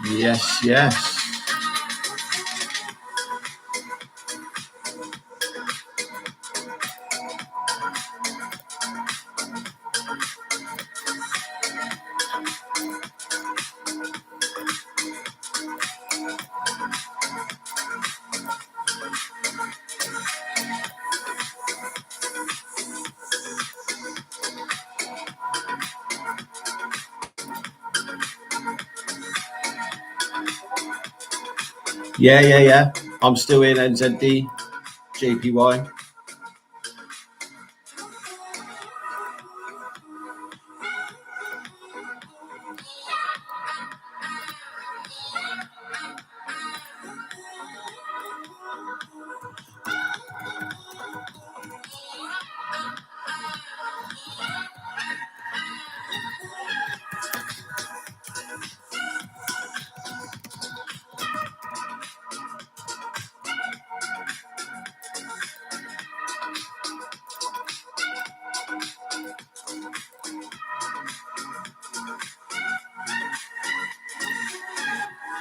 Yes, yes. Yeah. I'm still in NZD, JPY.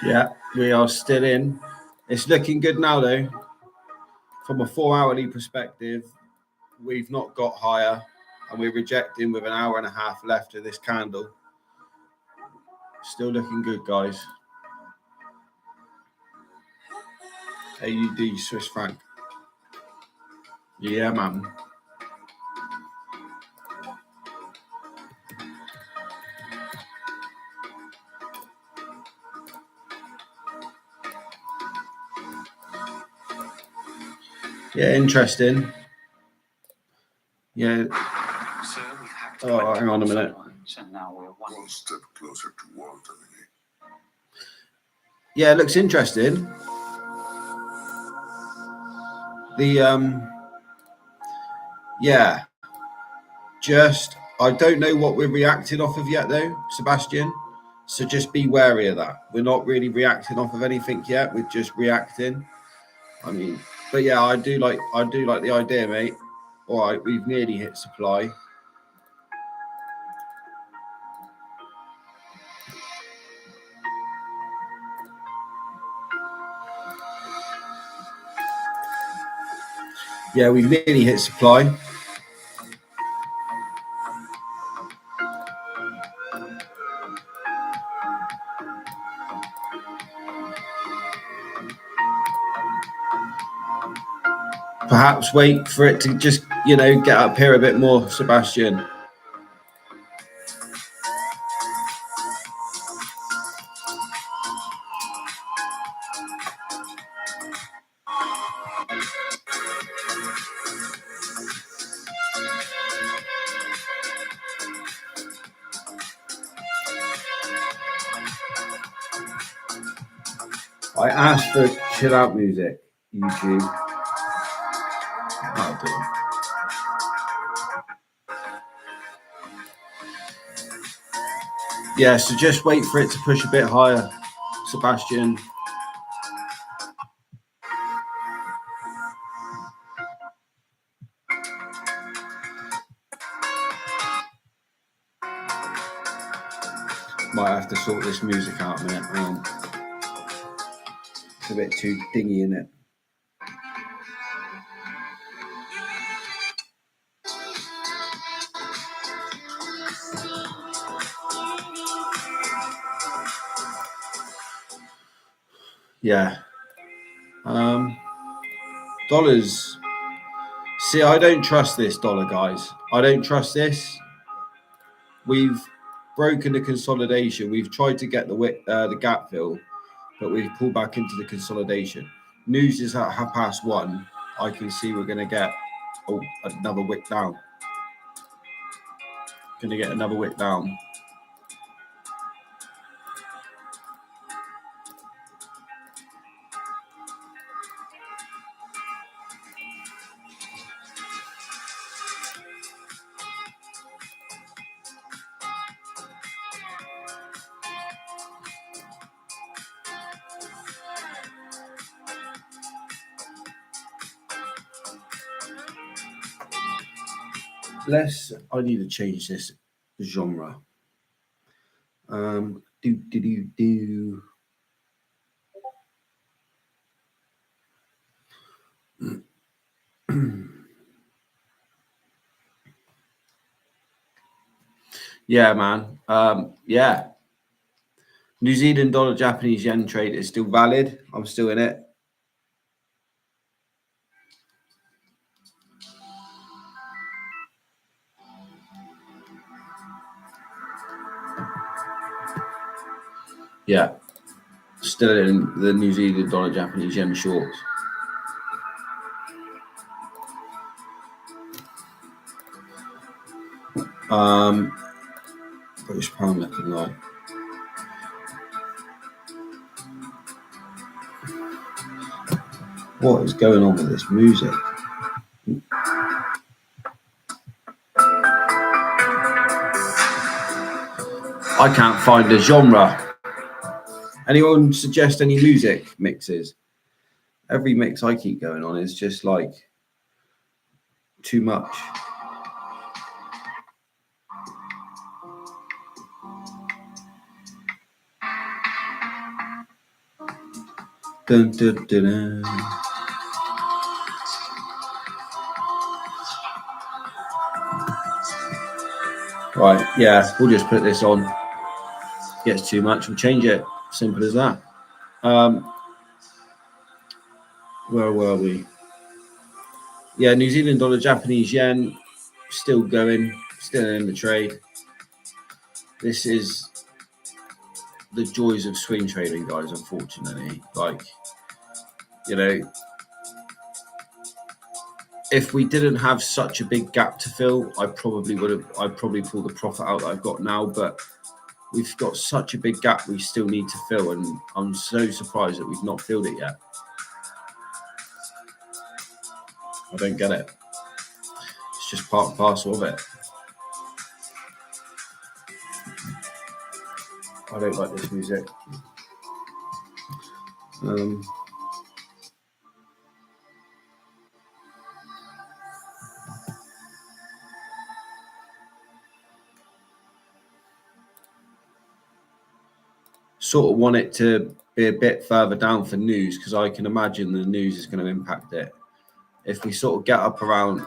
Yeah, we are still in. It's looking good now, though. From a 4-hourly perspective, we've not got higher, and we're rejecting with an hour and a half left of this candle. Still looking good, guys. AUD Swiss franc. Yeah, man. Yeah, interesting. Yeah. Oh, hang on a minute. And now we're one step closer to world domination. Yeah, it looks interesting. Yeah. Just, I don't know what we're reacting off of yet, though, Sebastian. So just be wary of that. We're not really reacting off of anything yet. We're just reacting. I mean, but yeah, I do like the idea, mate. All right, we've nearly hit supply. Yeah, we've nearly hit supply. Perhaps wait for it to just, get up here a bit more, Sebastian. I asked for chill out music, YouTube. That'll do. Yeah, so just wait for it to push a bit higher, Sebastian. Might have to sort this music out a minute. It's a bit too dingy, isn't it? Yeah. Dollars. See, I don't trust this dollar, guys. I don't trust this. We've broken the consolidation. We've tried to get the gap fill, but we've pulled back into the consolidation. News is at 1:30. I can see we're going to get another wick down. Going to get another wick down. I need to change this genre. Yeah, man. Yeah. New Zealand dollar Japanese yen trade is still valid. I'm still in it. Yeah. Still in the New Zealand dollar Japanese yen shorts. British pound looking like. What is going on with this music? I can't find a genre. Anyone suggest any music mixes? Every mix I keep going on is just like too much. Dun, dun, dun, dun. Right, yeah, we'll just put this on. Gets too much, we'll change it. Simple as that. Where were we? Yeah, New Zealand dollar, Japanese yen, still going, still in the trade. This is the joys of swing trading, guys, unfortunately. Like, you know, if we didn't have such a big gap to fill, I'd probably pull the profit out that I've got now, but we've got such a big gap we still need to fill, and I'm so surprised that we've not filled it yet. I don't get it. It's just part and parcel of it. I don't like this music. Sort of want it to be a bit further down for news, because I can imagine the news is going to impact it. If we sort of get up around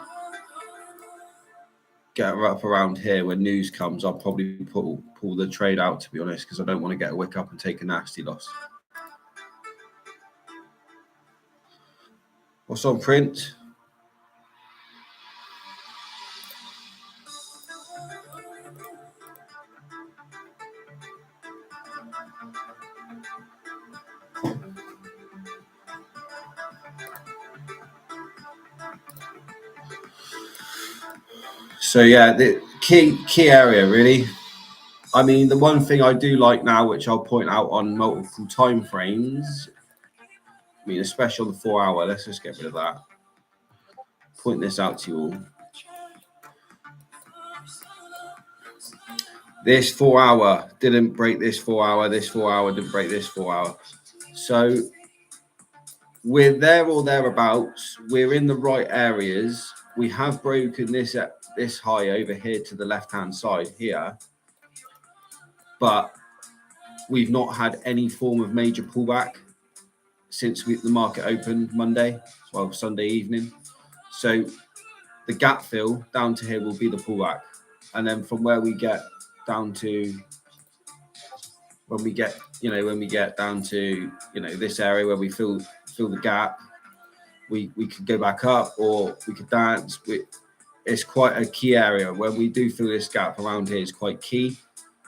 here when news comes, I'll probably pull the trade out, to be honest, because I don't want to get a wick up and take a nasty loss. What's on print? So yeah, the key area really. I mean, the one thing I do like now, which I'll point out on multiple time frames, I mean, especially on the 4 hour, let's just get rid of that. Point this out to you all. This 4 hour didn't break this 4 hour. This 4 hour didn't break this 4 hour. So we're there or thereabouts. We're in the right areas. We have broken this at this high over here to the left-hand side here, but we've not had any form of major pullback since the market opened Sunday evening. So the gap fill down to here will be the pullback, and then from where we get down to when we get down to this area where we fill the gap, we could go back up or we could dance. It's quite a key area where we do feel this gap around here is quite key,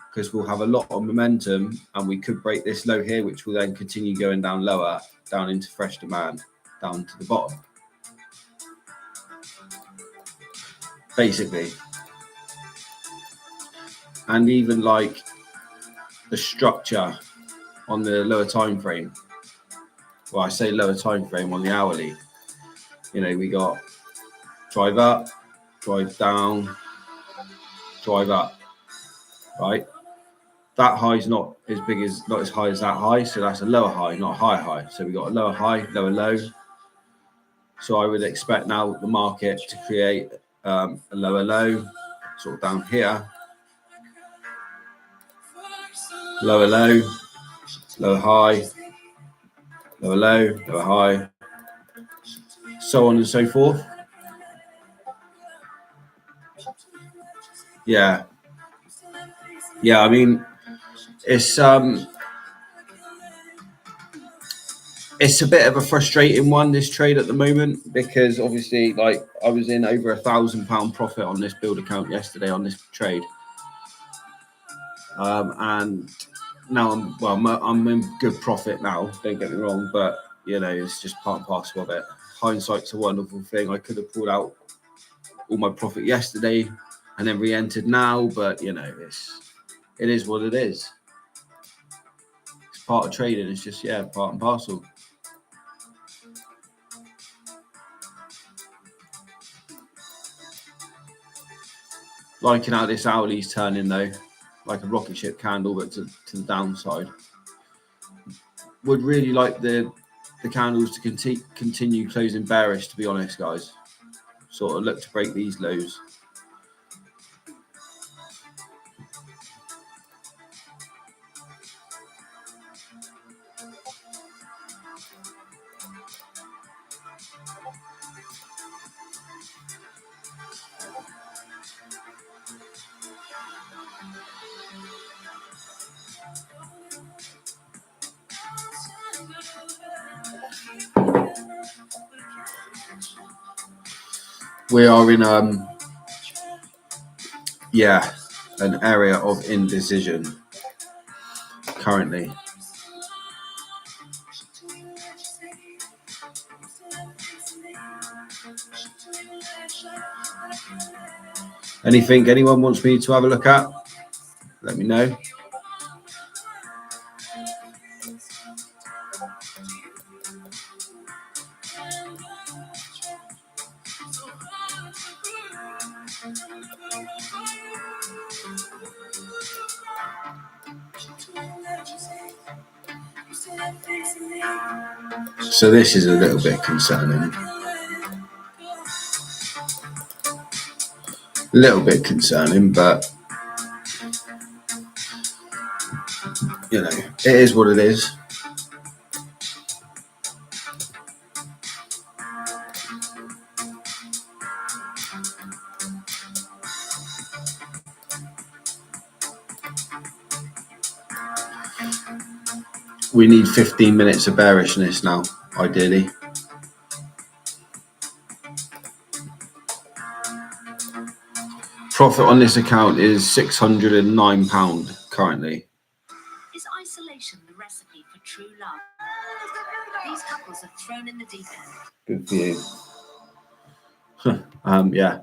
because we'll have a lot of momentum and we could break this low here, which will then continue going down lower, down into fresh demand, down to the bottom. Basically. And even like the structure on the lower time frame. Well, I say lower time frame on the hourly. We got drive up, drive down, drive up, right? That high is not as high as that high, so that's a lower high, not a higher high. So we got a lower high, lower low. So I would expect now the market to create a lower low, sort of down here, lower low, lower high, lower low, lower high, so on and so forth. Yeah, I mean, it's a bit of a frustrating one, this trade at the moment, because obviously, like, I was in over £1,000 profit on this build account yesterday on this trade, and now I'm in good profit now. Don't get me wrong, but you know, it's just part and parcel of it. Hindsight's a wonderful thing. I could have pulled out all my profit yesterday and then re-entered now, but you know, it is what it is. It's part of trading. It's just part and parcel. Liking how this hourly's turning though, like a rocket ship candle, but to the downside. Would really like the candles to continue closing bearish, to be honest, guys. Sort of look to break these lows. We are in an area of indecision currently. Anything anyone wants me to have a look at, let me know. So this is a little bit concerning. But you know, it is what it is. We need 15 minutes of bearishness now, ideally. Profit on this account is £609 currently. Is isolation the recipe for true love? These couples are thrown in the deep end. Good for you. Yeah.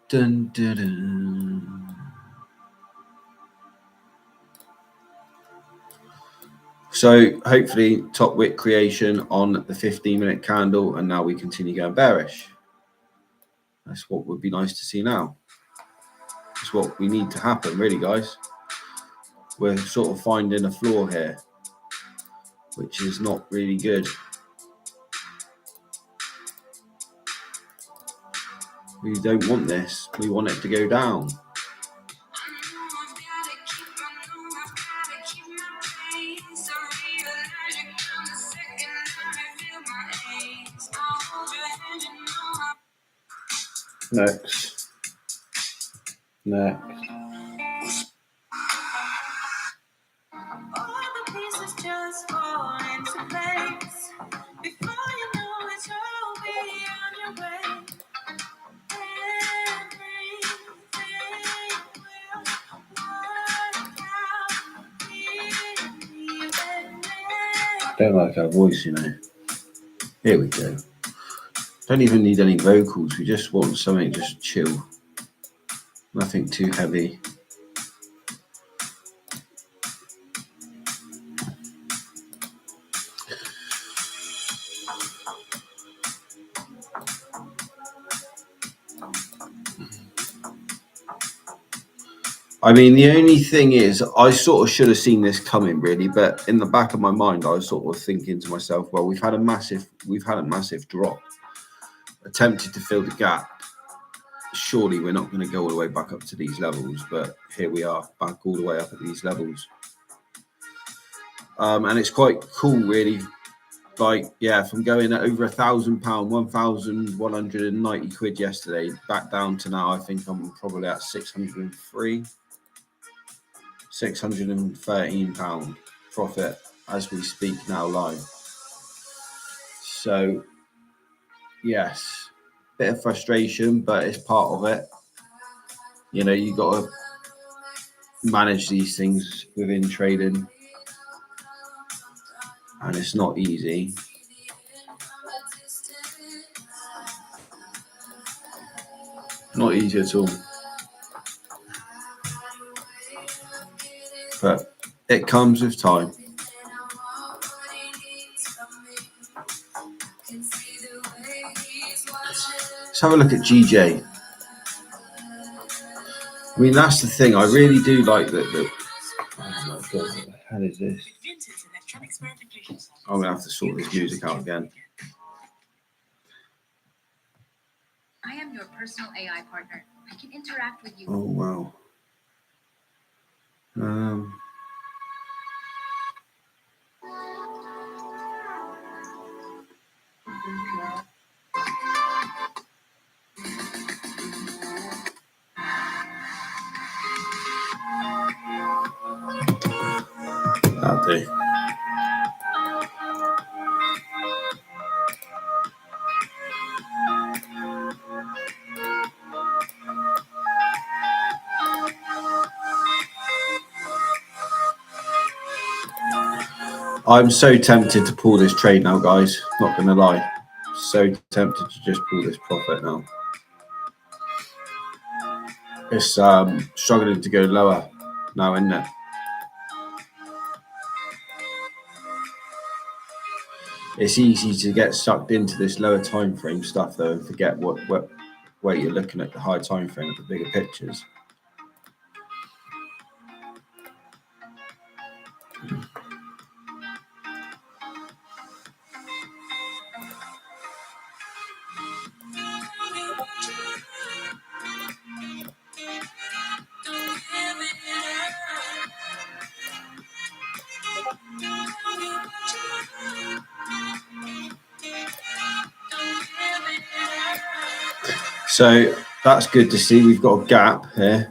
Dun, dun, dun. So hopefully top wick creation on the 15-minute candle, and now we continue going bearish. That's what would be nice to see now. That's what we need to happen, really, guys. We're sort of finding a floor here, which is not really good. We don't want this. We want it to go down. Next. All the pieces just fall into place. Before you know it, you'll be on your way. Don't like our voice, you know. Here we go. Don't even need any vocals. We just want something just chill. Nothing too heavy. I mean, the only thing is, I sort of should have seen this coming, really. But in the back of my mind, I was sort of thinking to myself, well, we've had a massive drop. Attempted to fill the gap. surely we're not going to go all the way back up to these levels, but here we are, back all the way up at these levels. And it's quite cool, really. Like, yeah, from going at over £1,000, 1,190 quid yesterday, back down to now, I think I'm probably at 603, £613 profit as we speak now live. So, yes, bit of frustration, but it's part of it. You know, you got to manage these things within trading, and it's not easy. Not easy at all. But it comes with time. Let's have a look at GJ. I mean, that's the thing. I really do like that. Oh my God, what the hell is this? I'm going to have to sort this music out again. I am your personal AI partner. I can interact with you. Oh, wow. That'll do. I'm so tempted to pull this trade now, guys. Not going to lie. So tempted to just pull this profit now. It's struggling to go lower now, isn't it? It's easy to get sucked into this lower time frame stuff though and forget what where you're looking at the higher time frame at the bigger pictures. So that's good to see. We've got a gap here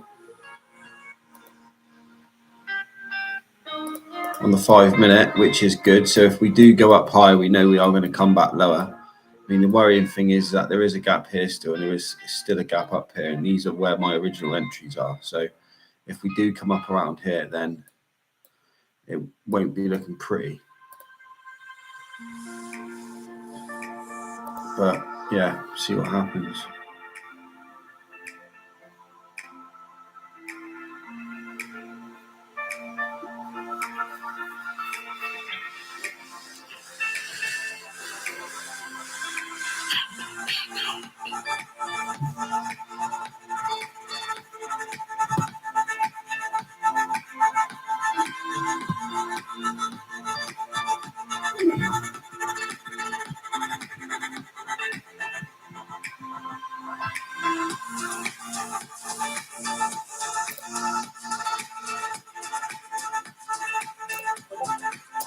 on the 5 minute, which is good. So if we do go up high, we know we are going to come back lower. I mean, the worrying thing is that there is a gap here still, and there is still a gap up here, and these are where my original entries are. So if we do come up around here, then it won't be looking pretty. But yeah, see what happens.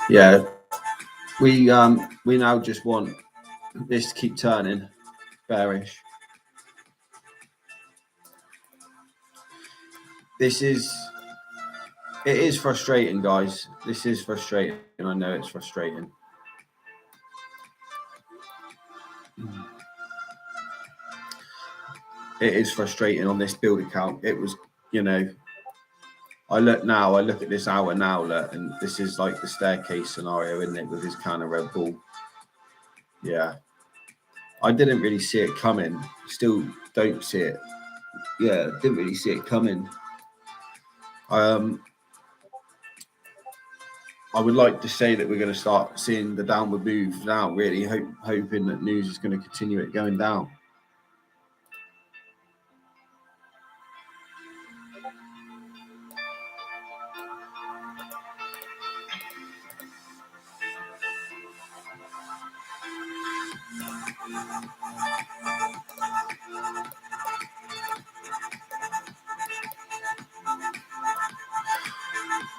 Yeah, we now just want this to keep turning bearish. It is frustrating, guys. This is frustrating. I know it's frustrating. It is frustrating on this build account. It was, you know, I look at this hour now, look, and this is like the staircase scenario, isn't it, with his kind of Red Bull. Yeah. I didn't really see it coming. Still don't see it. Yeah, didn't really see it coming. I would like to say that we're going to start seeing the downward move now, really, hoping that news is going to continue it going down.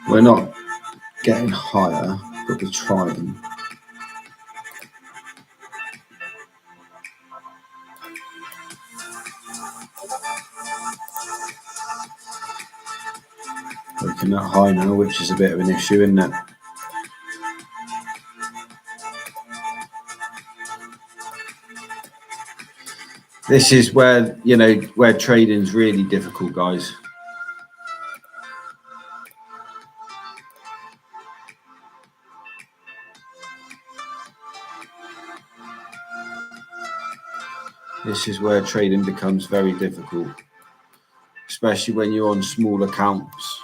We're not getting higher, but we're trying. Looking at high now, which is a bit of an issue, isn't it? This is where, where trading's really difficult, guys. This is where trading becomes very difficult, especially when you're on small accounts.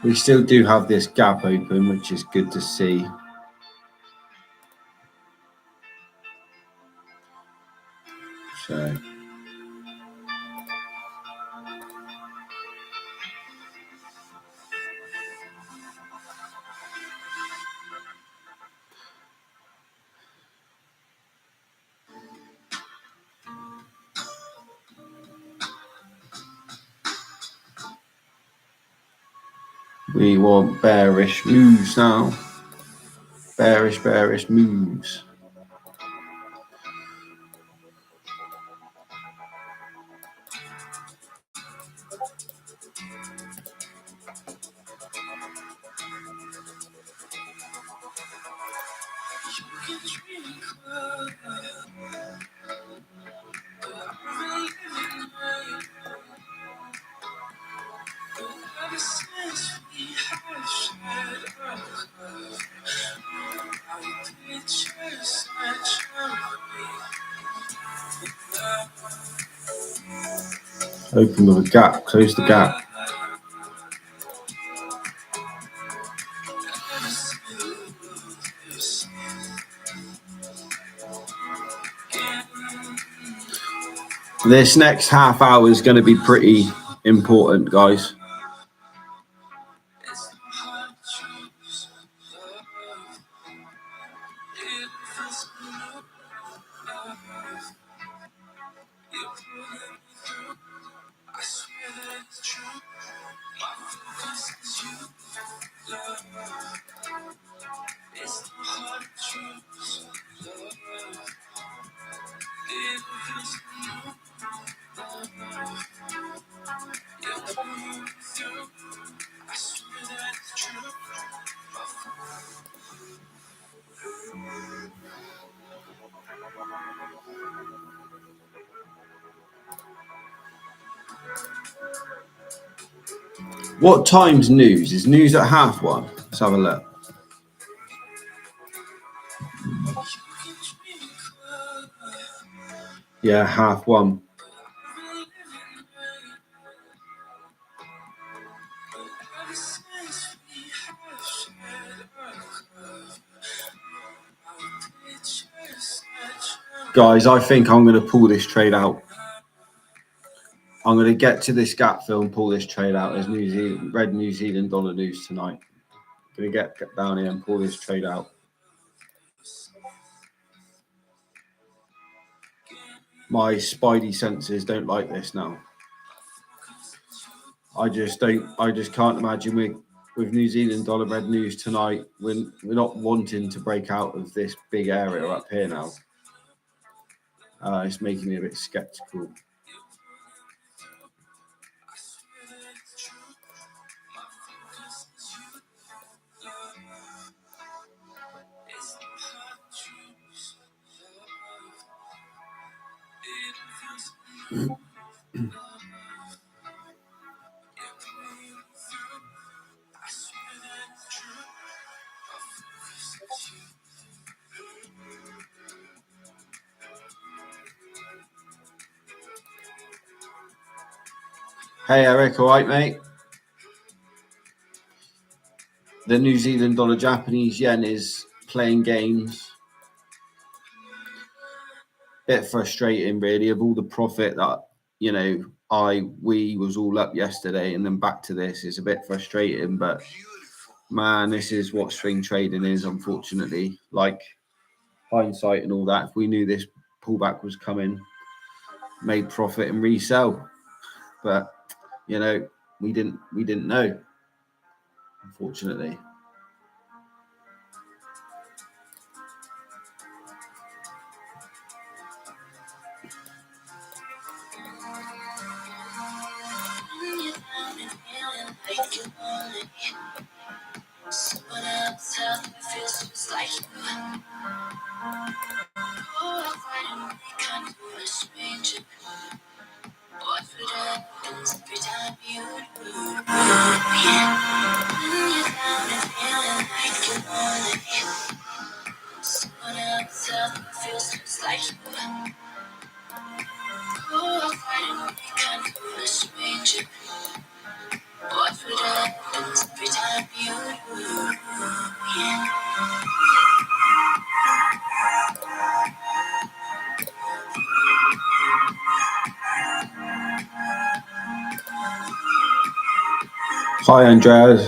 We still do have this gap open, which is good to see. So we want bearish moves now. Bearish moves. Open with a gap, close the gap. This next half hour is going to be pretty important, guys. What time's news? Is news at 1:30? Let's have a look. Yeah, 1:30. Guys, I think I'm going to pull this trade out. I'm going to get to this gap fill and pull this trade out. There's red New Zealand dollar news tonight. I'm going to get down here and pull this trade out. My spidey senses don't like this now. I just can't imagine with New Zealand dollar red news tonight. We're not wanting to break out of this big area up here now. It's making me a bit skeptical. Hey Eric, all right, mate? The New Zealand dollar Japanese yen is playing games. Bit frustrating, really, of all the profit that we was all up yesterday and then back to this. It's a bit frustrating, but man, this is what swing trading is, unfortunately. Like hindsight and all that, if we knew this pullback was coming, made profit and resell. But you know, we didn't know, unfortunately. Someone else out there feels just like you. Oh, finally come to a stranger. What would happen every time you do? Yeah. When you're down and feeling like you're lonely. Someone else out there feels just like you. Oh, finally come to a stranger. What would happen every time you do? Yeah. Hi, Andreas.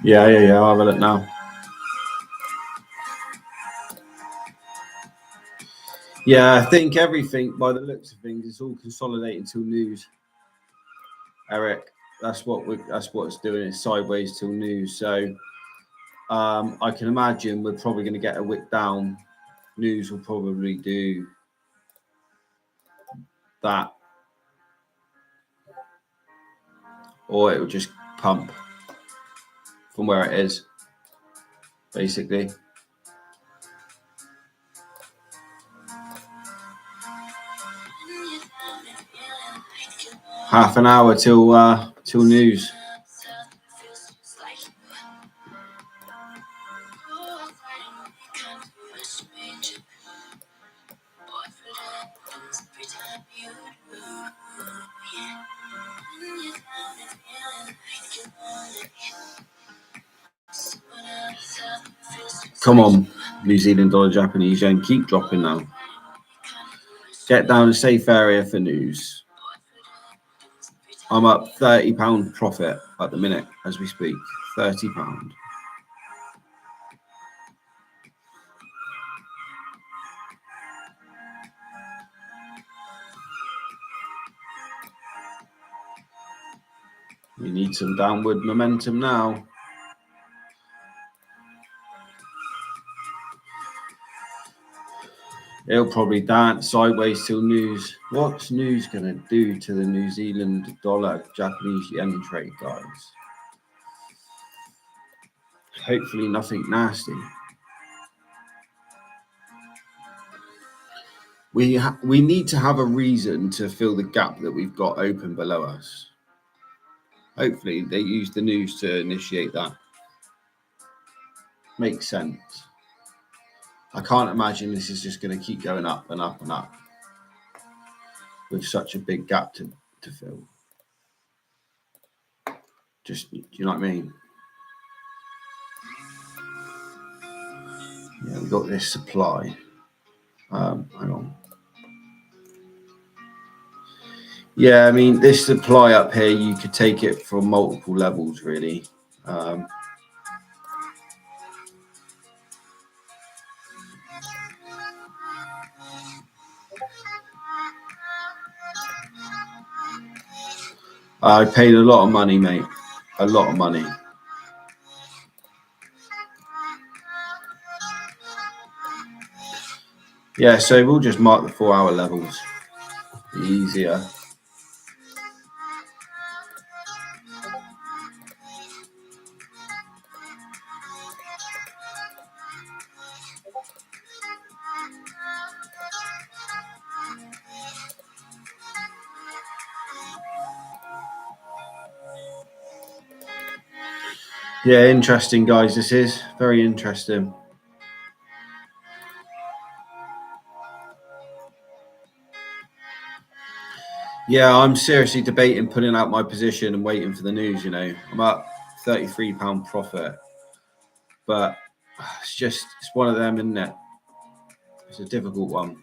Yeah. I'll have a look now. Yeah, I think everything, by the looks of things, is all consolidating till news. Eric, that's what it's doing. It's sideways till news. So I can imagine we're probably going to get a wick down. News will probably do that, or it will just pump from where it is, basically. Half an hour till news. Come on, New Zealand dollar, Japanese yen, keep dropping now. Get down a safe area for news. I'm up £30 profit at the minute as we speak. £30. We need some downward momentum now. It'll probably dance sideways till news. What's news going to do to the New Zealand dollar, Japanese yen trade, guys? Hopefully nothing nasty. We need to have a reason to fill the gap that we've got open below us. Hopefully they use the news to initiate that. Makes sense. I can't imagine this is just going to keep going up and up and up with such a big gap to fill. Just, do you know what I mean? Yeah, we've got this supply. Hang on. Yeah, I mean, this supply up here, you could take it from multiple levels, really. I paid a lot of money, mate. A lot of money. Yeah, so we'll just mark the 4-hour levels. Be easier. Yeah, interesting, guys. This is very interesting. Yeah, I'm seriously debating putting out my position and waiting for the news. You know, I'm up £33 profit, but it's one of them, isn't it? It's a difficult one.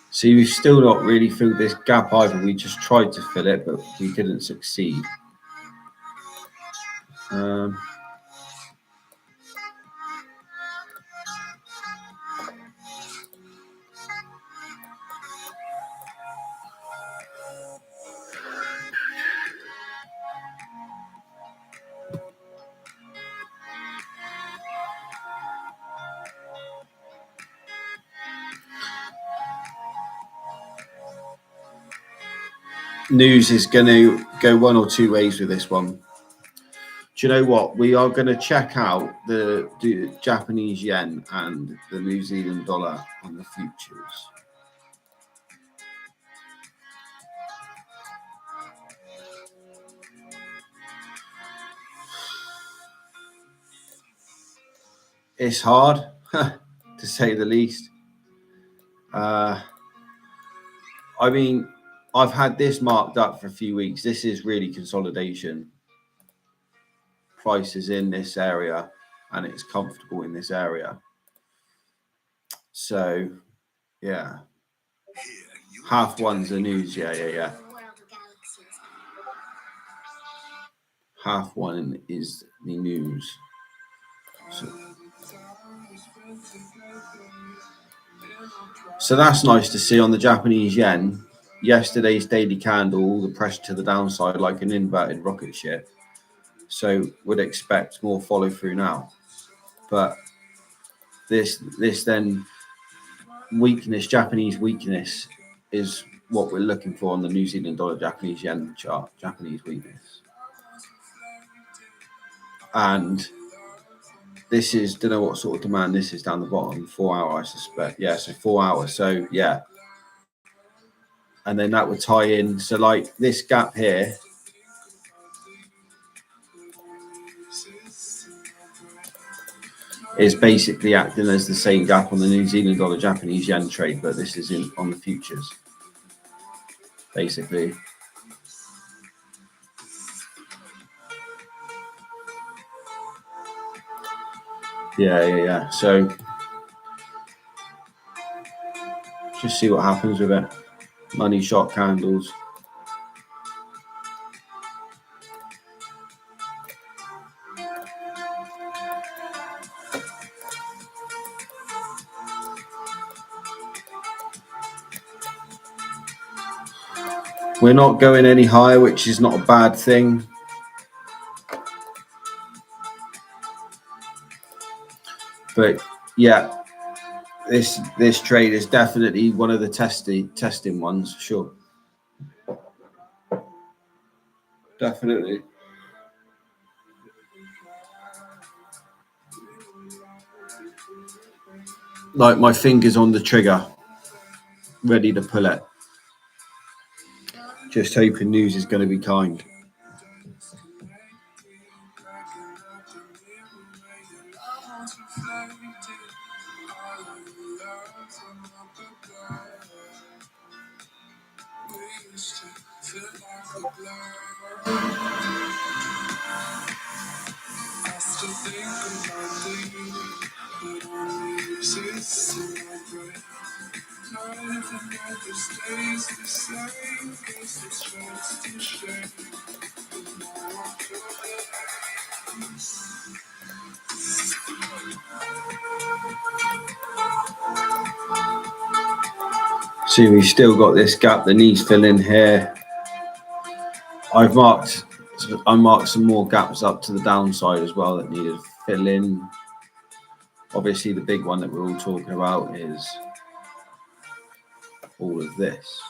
See, we've still not really filled this gap either. We just tried to fill it, but we didn't succeed. News is going to go one or two ways with this one. Do you know what? We are going to check out the Japanese yen and the New Zealand dollar on the futures. It's hard, to say the least. I mean, I've had this marked up for a few weeks. This is really consolidation. Price is in this area and it's comfortable in this area. So, yeah. Half one's the news. Yeah. Half one is the news. So that's nice to see on the Japanese yen. Yesterday's daily candle, all the pressure to the downside like an inverted rocket ship. So would expect more follow through now. But this then weakness, Japanese weakness, is what we're looking for on the New Zealand dollar Japanese yen chart. Japanese weakness. And this is, don't know what sort of demand this is down the bottom, 4 hour, I suspect. Yeah, so 4 hours. So yeah. And then that would tie in. So like this gap here is basically acting as the same gap on the New Zealand dollar Japanese yen trade, but this is in on the futures, basically. Yeah. So just see what happens with it. Money shot candles. We're not going any higher, which is not a bad thing. But yeah, this trade is definitely one of the testing ones for sure. Definitely. Like my fingers on the trigger, ready to pull it. Just hoping news is going to be kind. See, we've still got this gap that needs filling here. I marked some more gaps up to the downside as well that needed filling. Obviously, the big one that we're all talking about is all of this.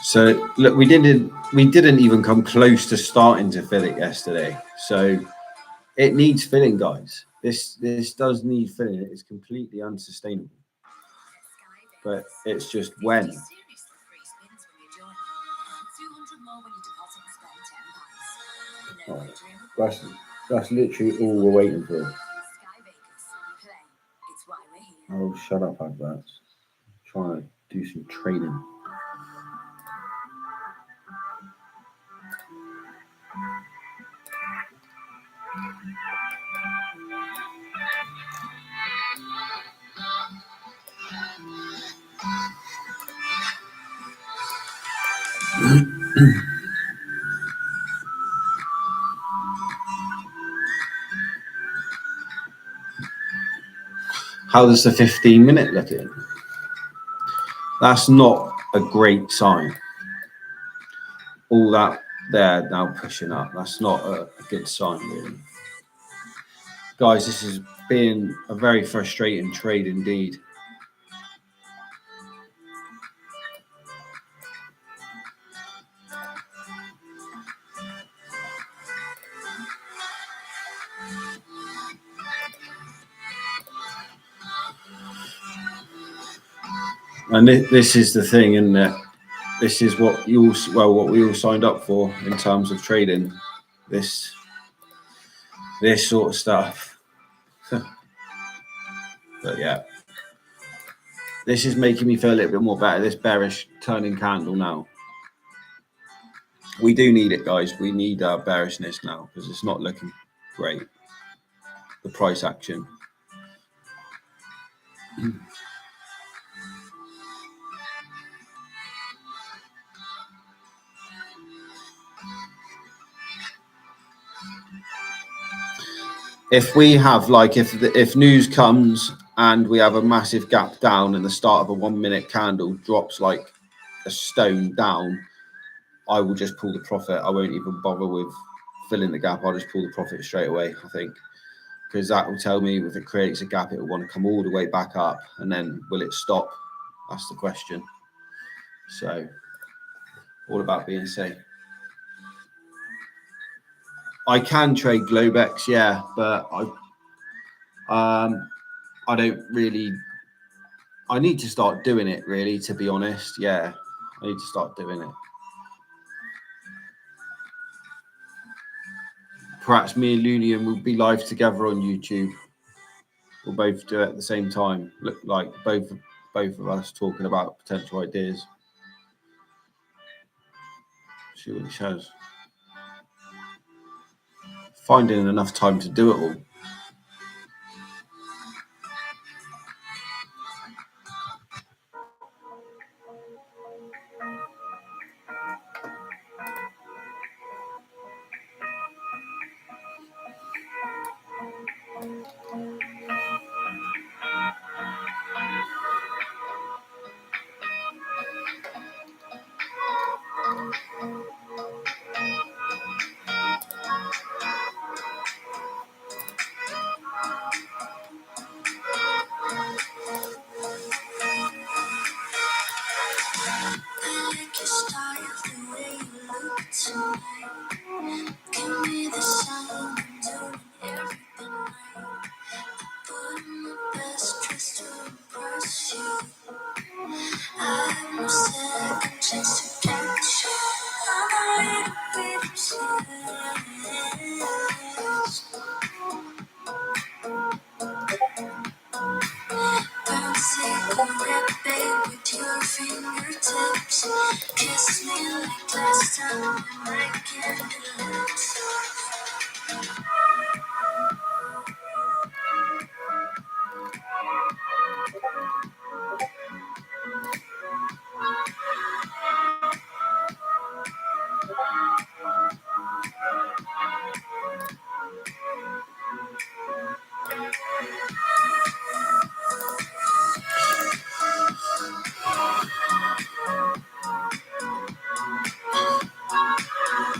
So look, we didn't even come close to starting to fill it yesterday. So it needs filling, guys. This does need filling. It's completely unsustainable. But it's just when. Oh, that's literally all we're waiting for. Oh, shut up, adverts. Trying to do some trading. How does the 15-minute looking? That's not a great sign. All that there now pushing up. That's not a good sign, really. Guys, this has been a very frustrating trade indeed. And this is the thing, isn't it? This is what we all signed up for in terms of trading. This sort of stuff. But yeah, this is making me feel a little bit more better. This bearish turning candle now. We do need it, guys. We need bearishness now because it's not looking great. The price action. If we have if news comes and we have a massive gap down and the start of a 1 minute candle drops like a stone down, I will just pull the profit. I won't even bother with filling the gap. I'll just pull the profit straight away, I think, because that will tell me if it creates a gap, it will want to come all the way back up, and then will it stop? That's the question. So all about being safe. I can trade Globex, yeah, but I don't really. I need to start doing it, really, to be honest. Yeah, I need to start doing it. Perhaps me and Lunian will be live together on YouTube. We'll both do it at the same time. Look like both of us talking about potential ideas. See what it shows. Finding enough time to do it all.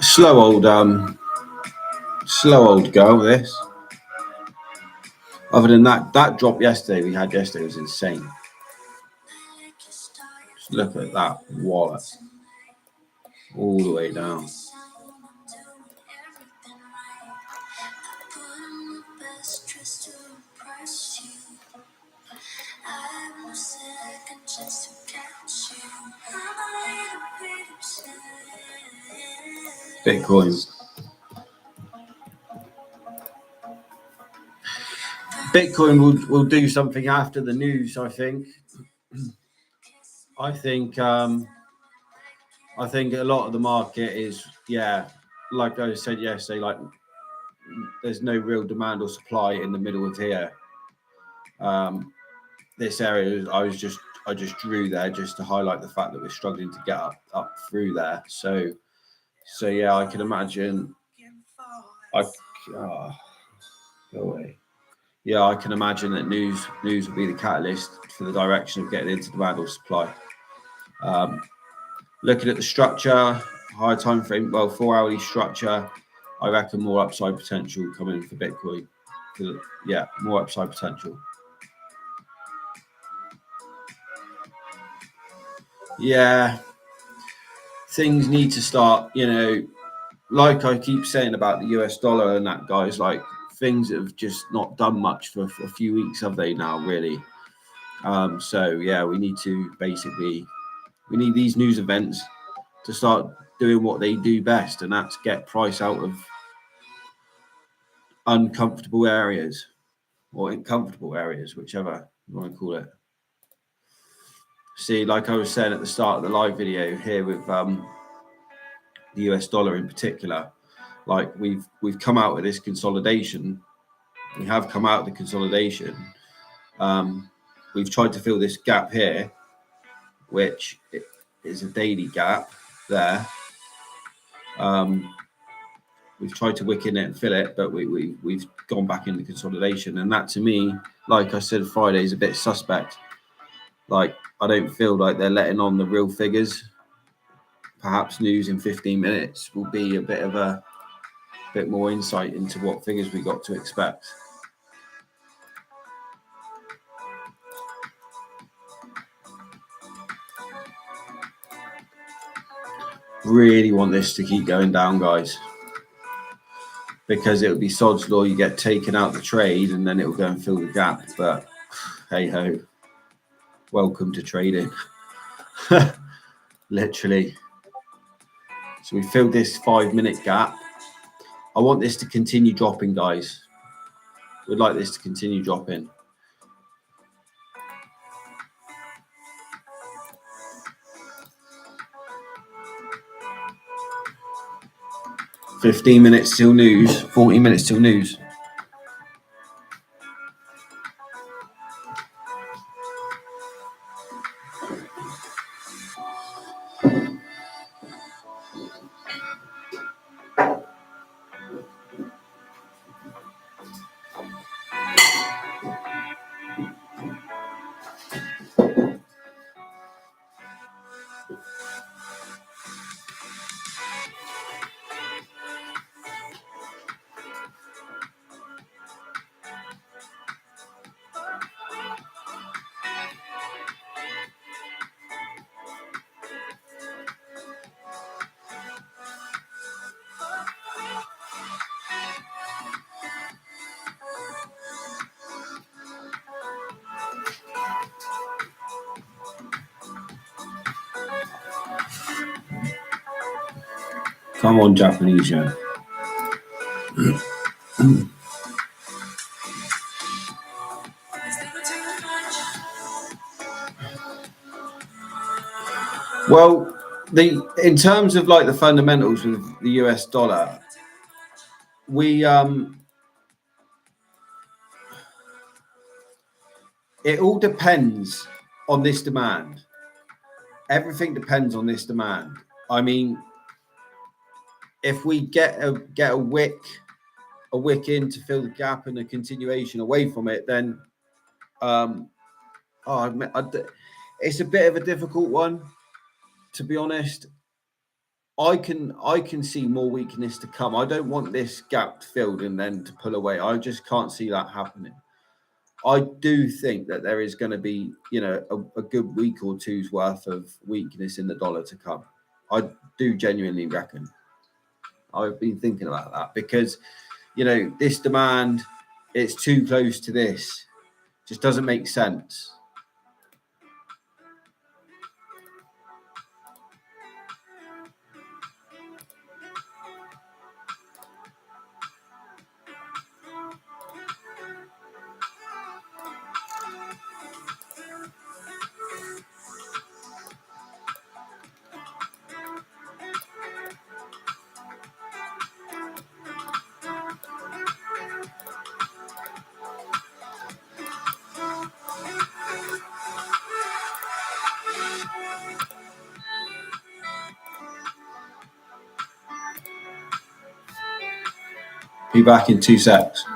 Slow old girl, this. Other than that drop yesterday was insane. Just look at that wallet. All the way down. Bitcoin. Bitcoin will do something after the news, I think. I think a lot of the market is, yeah, like I said yesterday, like there's no real demand or supply in the middle of here. This area, I was just I just drew there just to highlight the fact that we're struggling to get up through there. So yeah, I can imagine. Go away. Yeah, I can imagine that news will be the catalyst for the direction of getting into demand or supply. Looking at the structure, higher time frame, 4-hourly structure, I reckon more upside potential coming for Bitcoin. Yeah, more upside potential. Yeah, things need to start, like I keep saying about the US dollar and that, guys, like things have just not done much for a few weeks, have they now, really? So yeah, we need these news events to start doing what they do best, and that's get price out of uncomfortable areas or uncomfortable areas, whichever you want to call it. See, like I was saying at the start of the live video here with the US dollar in particular, like we've come out of this consolidation. We have come out of the consolidation. We've tried to fill this gap here, which is a daily gap there. We've tried to wick in it and fill it, but we've gone back into consolidation, and that to me, like I said Friday, is a bit suspect. Like I don't feel like they're letting on the real figures. Perhaps news in 15 minutes will be a bit more insight into what figures we got to expect. Really want this to keep going down, guys, because it would be sod's law. You get taken out the trade and then it will go and fill the gap. But hey ho, welcome to trading. Literally. So we filled this 5-minute gap. I want this to continue dropping, guys. We'd like this to continue dropping. $15 minutes till news, 40 minutes till news. Come on, Japanese yen. Well, in terms of like the fundamentals with the US dollar, it all depends on this demand. Everything depends on this demand. I mean, if we get a wick in to fill the gap and a continuation away from it, then it's a bit of a difficult one, to be honest. I can see more weakness to come. I don't want this gap filled and then to pull away. I just can't see that happening. I do think that there is going to be, a good week or two's worth of weakness in the dollar to come. I do genuinely reckon. I've been thinking about that because, this demand, it's too close to this. Just doesn't make sense. Be back in 2 secs.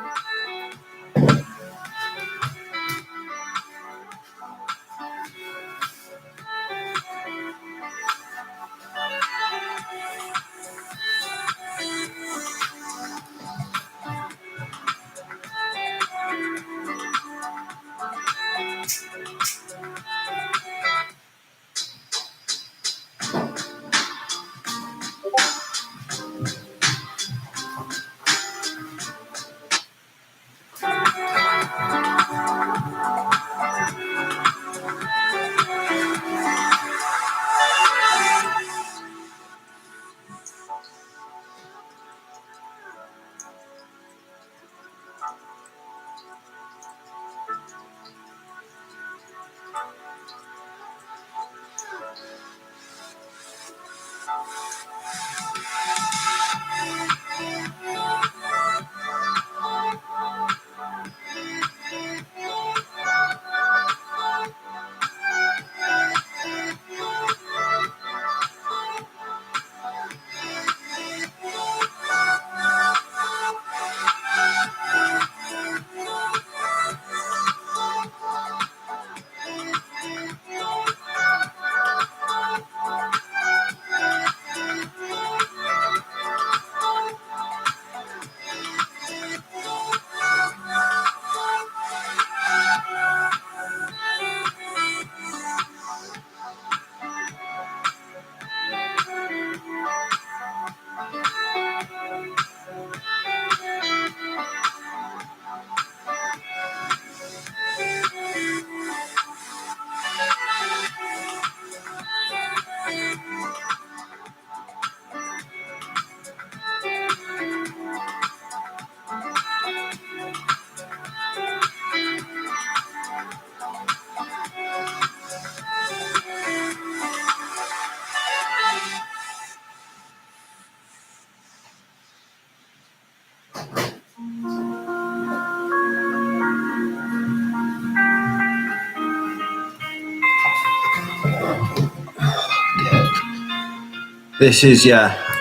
This is,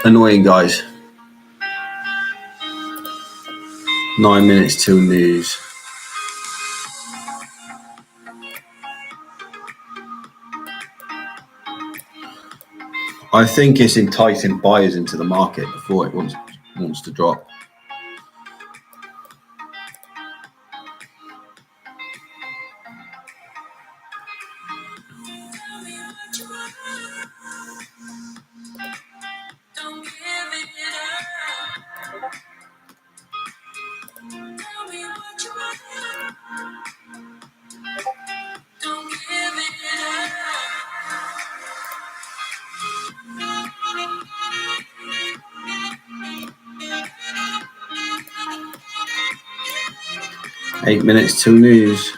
annoying, guys. 9 minutes till news. I think it's enticing buyers into the market before it wants to drop. Eight minutes till news.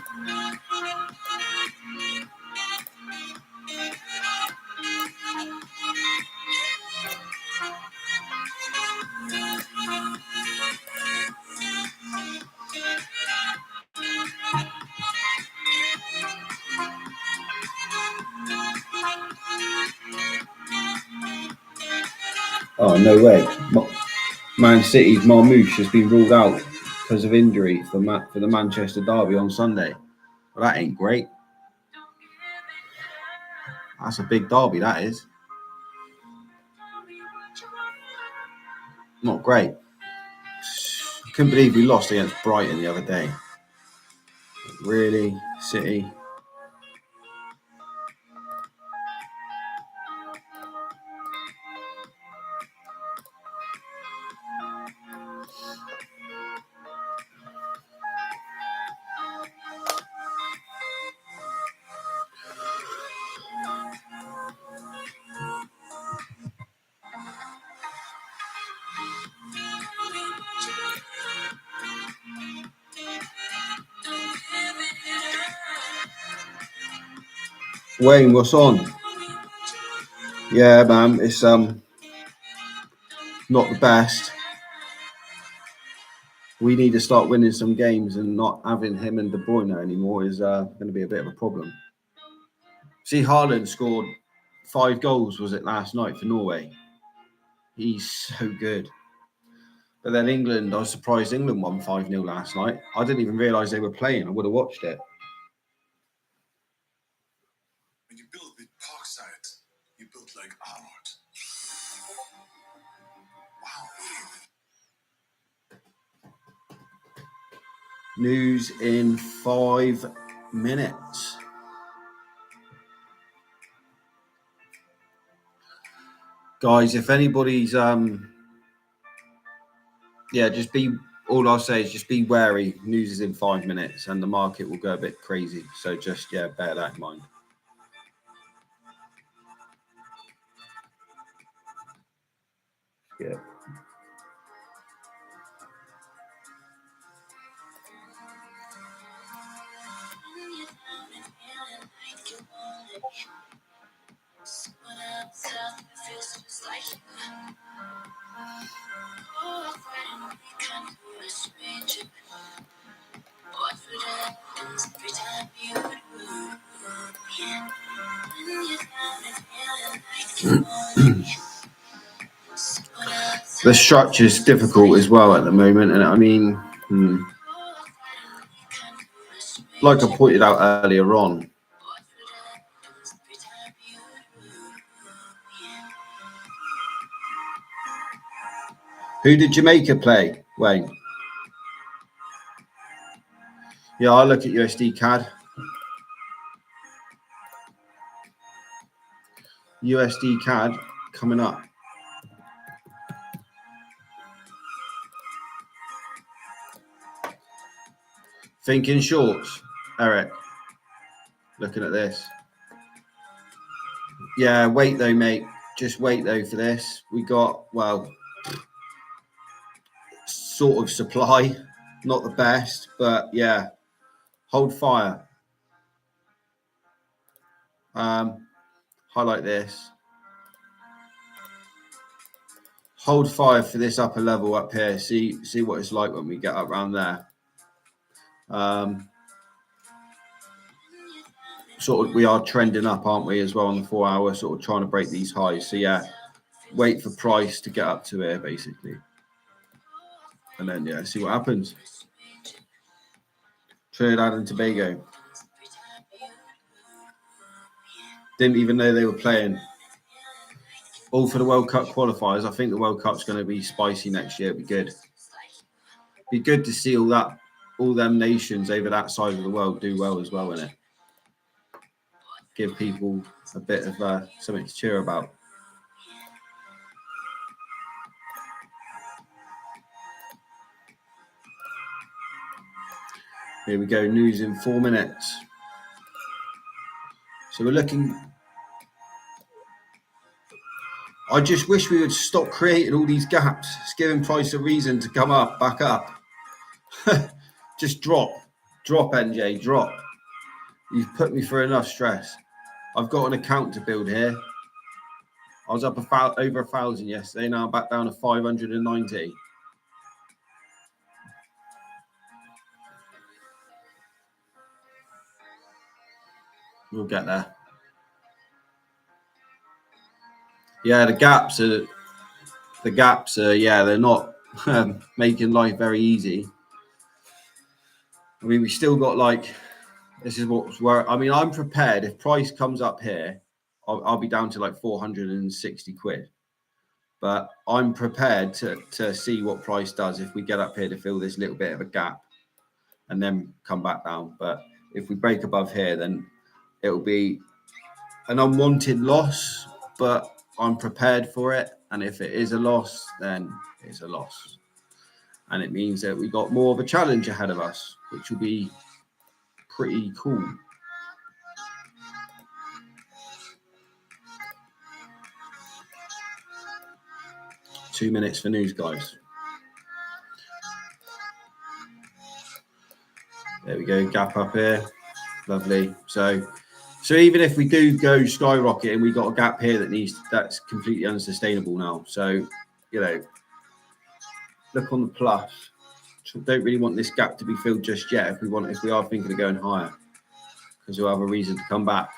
Oh, no way. Man City's Marmoush has been ruled out because of injury for the Manchester derby on Sunday. Well, that ain't great. That's a big derby, that is. Not great. Couldn't believe we lost against Brighton the other day. Really, City? Wayne, what's on? Yeah, man, it's not the best. We need to start winning some games, and not having him and De Bruyne anymore is going to be a bit of a problem. See, Haaland scored 5 goals, was it, last night for Norway? He's so good. But then England, I was surprised England won 5-0 last night. I didn't even realise they were playing. I would have watched it. When you build with Parkside, you build like Arnold. Wow. News in 5 minutes. Guys, if anybody's just be, all I'll say is just be wary. News is in 5 minutes and the market will go a bit crazy. So just bear that in mind. Yeah. The structure is difficult as well at the moment, and I mean, like I pointed out earlier on, who did Jamaica play, Wayne? Yeah, I look at USD CAD. USD CAD coming up. Thinking shorts, Eric. Looking at this. Yeah, wait though, mate. Just wait though for this. We got, well, sort of supply. Not the best, but yeah. Hold fire. Highlight this. Hold fire for this upper level up here. See what it's like when we get up around there. Sort of, we are trending up, aren't we, as well on the 4 hour, sort of trying to break these highs. So yeah, wait for price to get up to here basically, and then see what happens. Trinidad and Tobago, didn't even know they were playing. All for the World Cup qualifiers. I think the World Cup's going to be spicy next year. It'd be good to see all them nations over that side of the world do well as well, innit? Give people a bit of something to cheer about. Here we go, news in 4 minutes. So we're looking. I just wish we would stop creating all these gaps. It's giving price a reason to come up, back up. Just drop, NJ, drop. You've put me through enough stress. I've got an account to build here. I was up over 1,000 yesterday. Now I'm back down to 590. We'll get there. Yeah, the gaps are. They're not making life very easy. I mean, we still got this is what's where. I mean, I'm prepared if price comes up here. I'll be down to like 460 quid. But I'm prepared to see what price does if we get up here to fill this little bit of a gap and then come back down. But if we break above here, then it'll be an unwanted loss, but I'm prepared for it. And if it is a loss, then it's a loss. And it means that we got more of a challenge ahead of us, which will be pretty cool. Two minutes for news, guys. There we go, gap up here. Lovely. So even if we do go skyrocket and we got a gap here that's completely unsustainable now. So, look on the plus. Don't really want this gap to be filled just yet if we are thinking of going higher, because we'll have a reason to come back.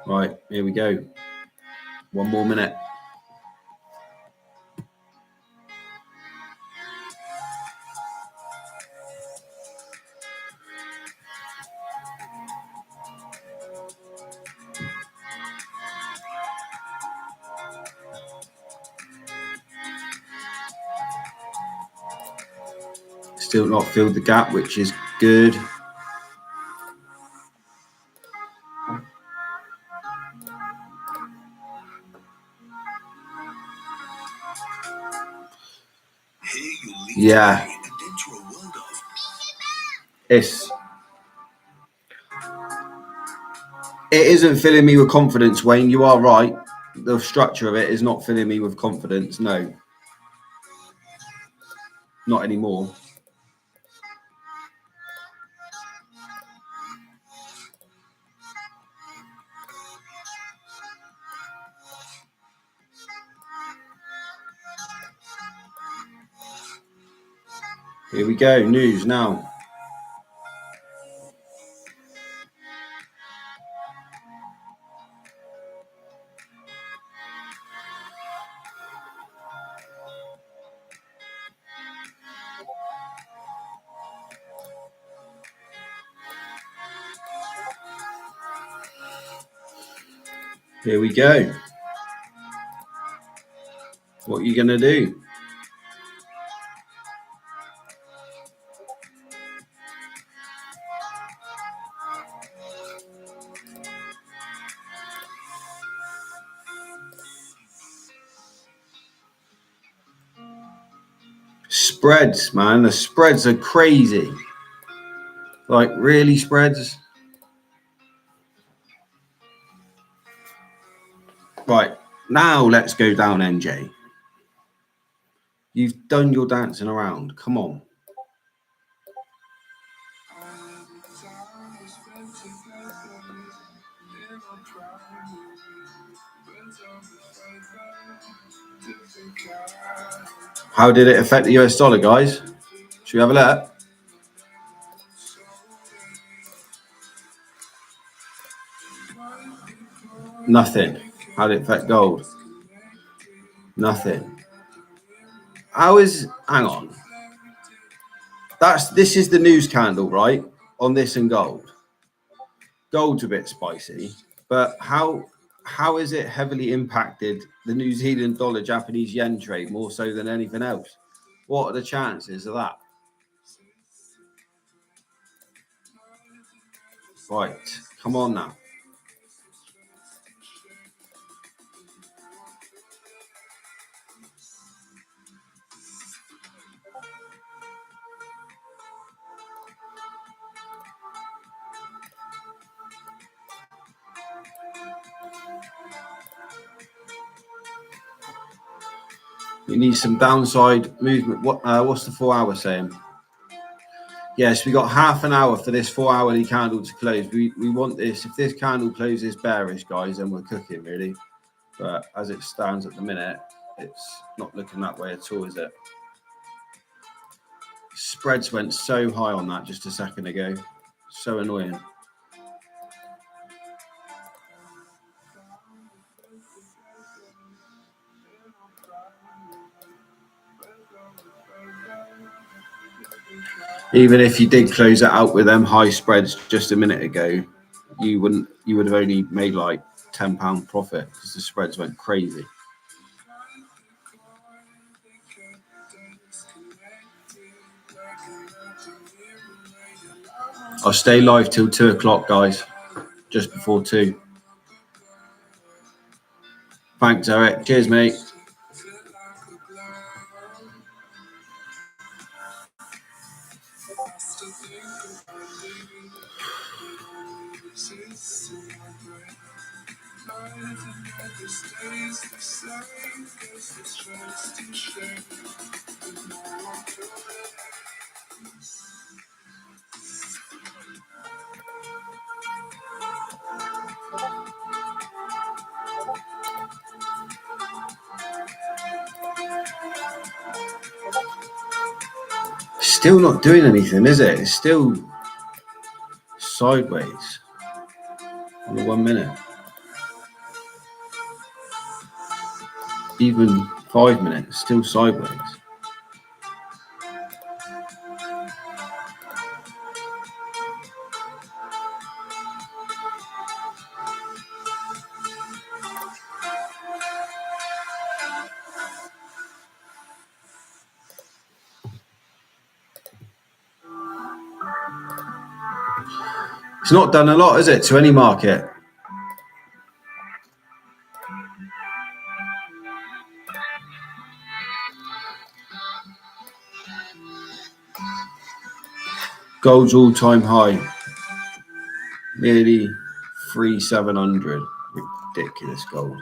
Right, here we go. 1 more minute. Still not filled the gap, which is good. Yeah. It isn't filling me with confidence, Wayne. You are right. The structure of it is not filling me with confidence. No. Not anymore. Here we go. News now. Here we go. What are you going to do? Spreads, man. The spreads are crazy. Like, really, spreads? Right. Now let's go down, NJ. You've done your dancing around. Come on. How did it affect the US dollar, guys? Should we have a look? Nothing. How did it affect gold? Nothing. Hang on. This is the news candle, right? On this and gold. Gold's a bit spicy, but how is it heavily impacted the New Zealand dollar, Japanese yen trade more so than anything else? What are the chances of that? Right, come on now. We need some downside movement. What's the 4 hour saying? Yes, we got half an hour for this 4 hourly candle to close. We want this. If this candle closes bearish, guys, then we're cooking, really. But as it stands at the minute, it's not looking that way at all, is it? Spreads went so high on that just a second ago. So annoying. Even if you did close it out with them high spreads just a minute ago, you would have only made like £10 profit because the spreads went crazy. I'll stay live till 2 o'clock, guys, just before 2. Thanks, Eric. Cheers, mate. Still not doing anything, is it? It's still sideways on the 1 minute. Even 5 minutes, still sideways. It's not done a lot, is it, to any market? Gold's all-time high, nearly 3,700. Ridiculous gold.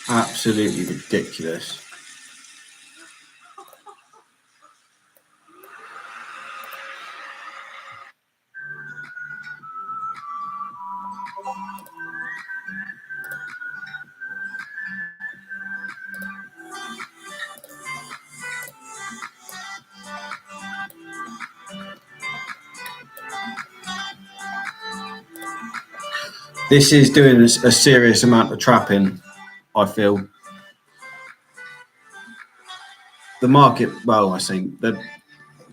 Absolutely ridiculous. This is doing a serious amount of trapping, I feel. The market, well, I say the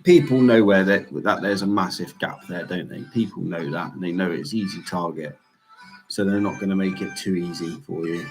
people know where that there's a massive gap there, don't they? People know that, and they know it's easy target, so they're not going to make it too easy for you.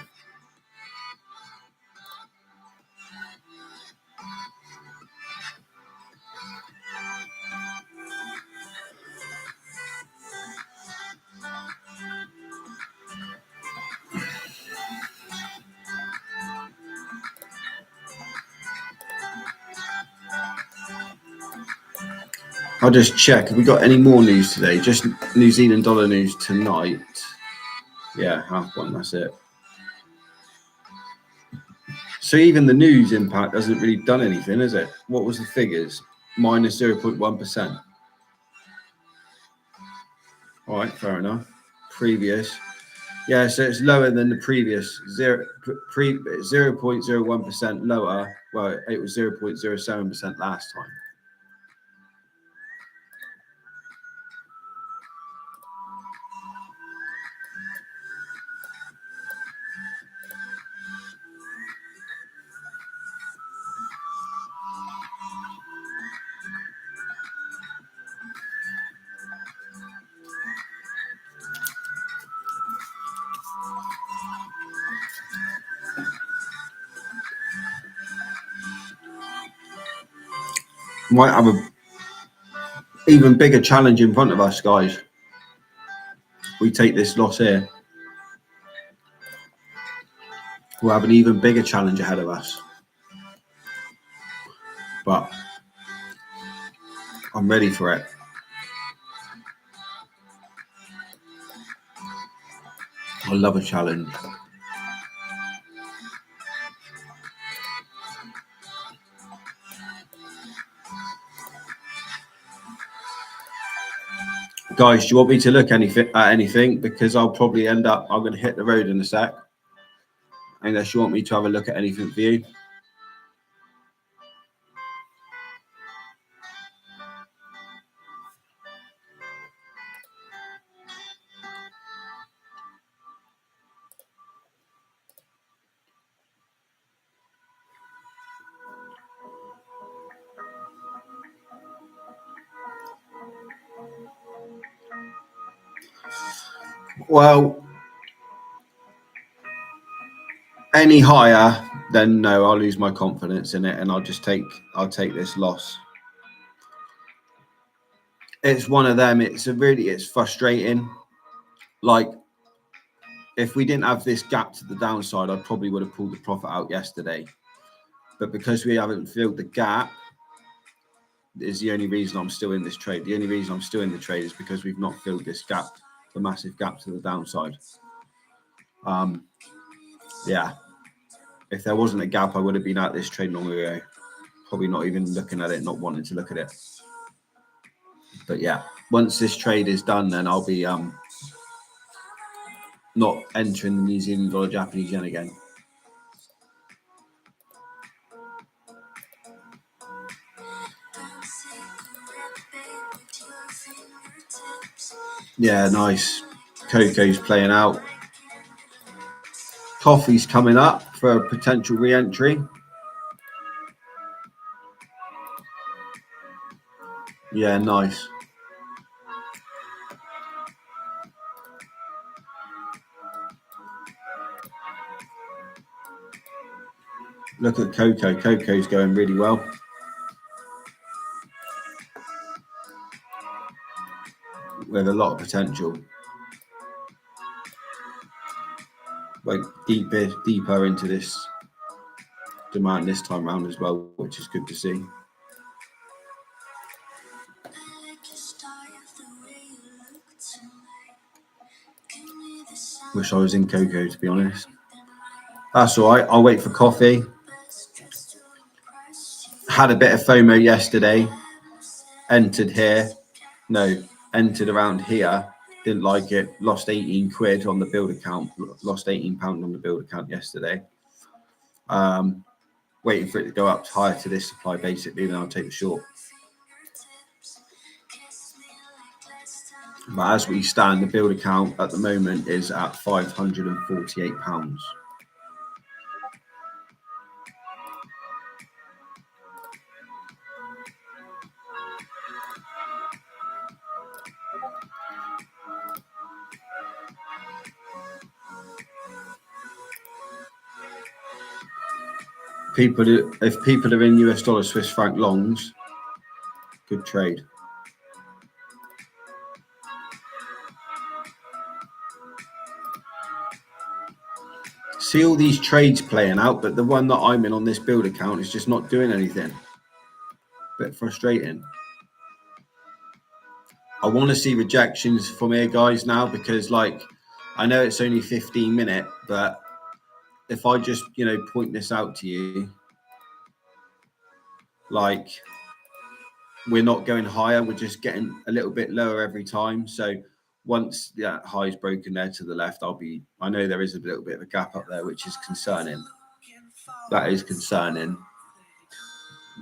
I'll just check. Have we got any more news today? Just New Zealand dollar news tonight. Yeah, half one, that's it. So even the news impact hasn't really done anything, has it? What was the figures? Minus 0.1%. All right, fair enough. Previous. Yeah, so it's lower than the previous 0.01% lower. Well, it was 0.07% last time. Might have a even bigger challenge in front of us, guys. We take this loss here, we'll have an even bigger challenge ahead of us. But I'm ready for it. I love a challenge. Guys, do you want me to look at anything? Because I'll probably end up, I'm going to hit the road in a sec. Unless you want me to have a look at anything for you. Well, any higher, then no, I'll lose my confidence in it, and I'll take this loss. It's one of them. It's frustrating. Like, if we didn't have this gap to the downside, I probably would have pulled the profit out yesterday. But because we haven't filled the gap, is the only reason I'm still in this trade. The only reason I'm still in the trade is because we've not filled this gap, the massive gap to the downside. Yeah. If there wasn't a gap, I would have been out this trade long ago. Probably not even looking at it, not wanting to look at it. But yeah, once this trade is done, then I'll be not entering the New Zealand dollar Japanese yen again. Yeah, nice. Coco's playing out. Coffee's coming up for a potential re-entry. Yeah, nice. Look at Coco. Coco's going really well. With a lot of potential. Went deeper into this demand this time around as well, which is good to see. Wish I was in Coco, to be honest. That's all right. I'll wait for coffee. Had a bit of FOMO yesterday. Entered here. No, entered around here. Didn't like it. Lost 18 quid on the build account. Lost £18 on the build account yesterday. Waiting for it to go up higher to this supply, basically, then I'll take the short. But as we stand, the build account at the moment is at £548. If people are in US dollar Swiss franc longs, good trade. See all these trades playing out, but the one that I'm in on this build account is just not doing anything. Bit frustrating. I want to see rejections from here, guys, now, because like I know it's only 15 minutes, but if I just point this out to you, like we're not going higher, we're just getting a little bit lower every time. So once that high is broken there to the left, I know there is a little bit of a gap up there, which is concerning. That is concerning.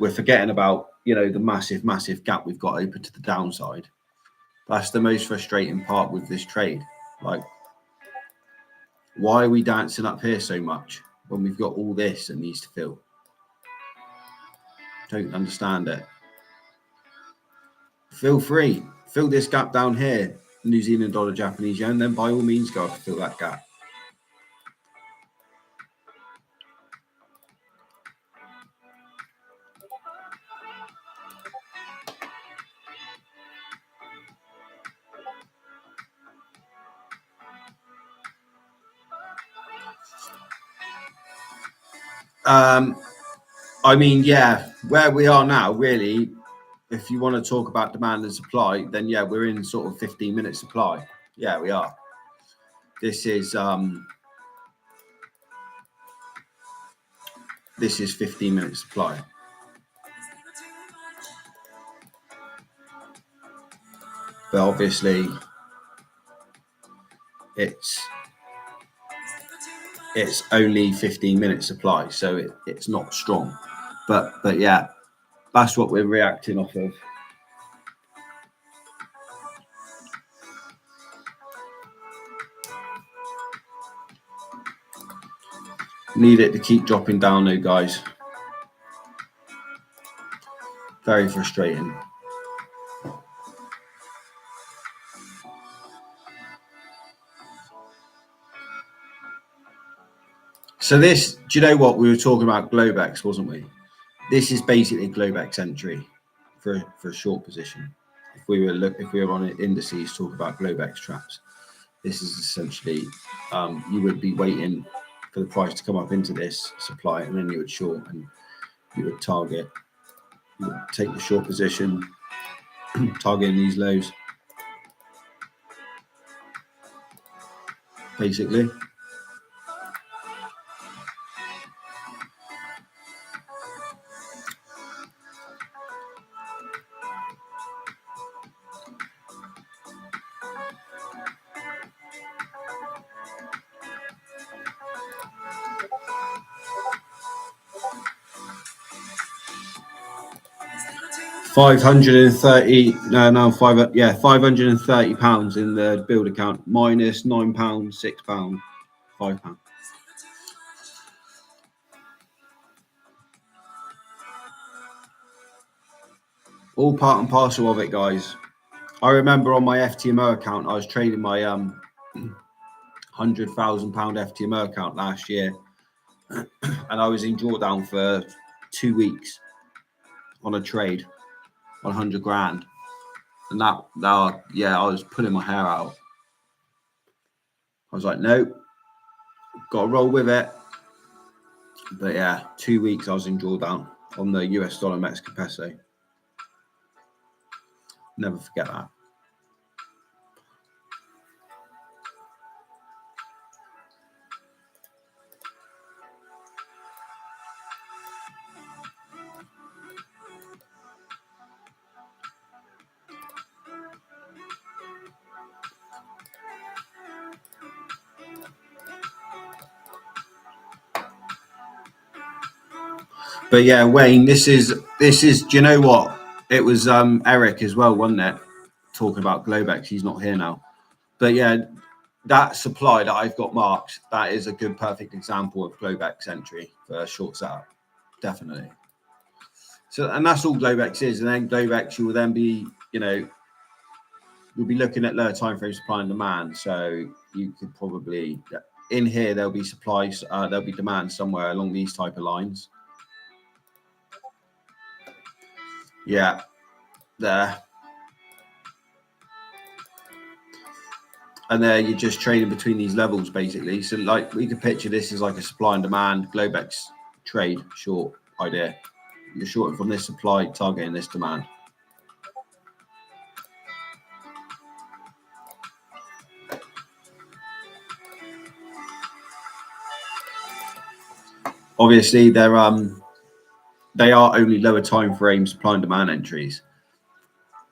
We're forgetting about the massive gap we've got open to the downside. That's the most frustrating part with this trade. Like, why are we dancing up here so much when we've got all this that needs to fill? Don't understand it. Feel free. Fill this gap down here, New Zealand dollar, Japanese yen, then by all means go up and fill that gap. I mean, yeah, where we are now, really, if you want to talk about demand and supply, then yeah, we're in sort of 15-minute supply. Yeah, we are. This is 15-minute supply. But obviously it's only 15-minute supply, so it's not strong. But yeah, that's what we're reacting off of. Need it to keep dropping down though, guys. Very frustrating. So this, do you know what? We were talking about Globex, wasn't we? This is basically Globex entry for a short position. If we were on indices talk about Globex traps, this is essentially you would be waiting for the price to come up into this supply, and then you would short and you would target. You would take the short position, targeting these lows, basically. 530. No, £530 in the build account, minus £9, £6, £5. All part and parcel of it, guys. I remember on my FTMO account, I was trading my £100,000 FTMO account last year, and I was in drawdown for 2 weeks on a trade on 100 grand, and that yeah, I was pulling my hair out. I was like, nope, got to roll with it. But yeah, 2 weeks I was in drawdown on the US dollar Mexican peso. Never forget that. But yeah, Wayne, this is. Do you know what? It was Eric as well, wasn't it? Talking about Globex. He's not here now. But yeah, that supply that I've got marked, that is a good, perfect example of Globex entry for a short setup. Definitely. So, and that's all Globex is. And then Globex, you will then be, you'll be looking at lower time frame supply and demand. So you could probably, in here, there'll be supplies, there'll be demand somewhere along these type of lines. Yeah, there. And there you're just trading between these levels, basically. So like we could picture this as like a supply and demand Globex trade short idea. You're shorting from this supply, targeting this demand. Obviously, they are only lower time frame supply and demand entries.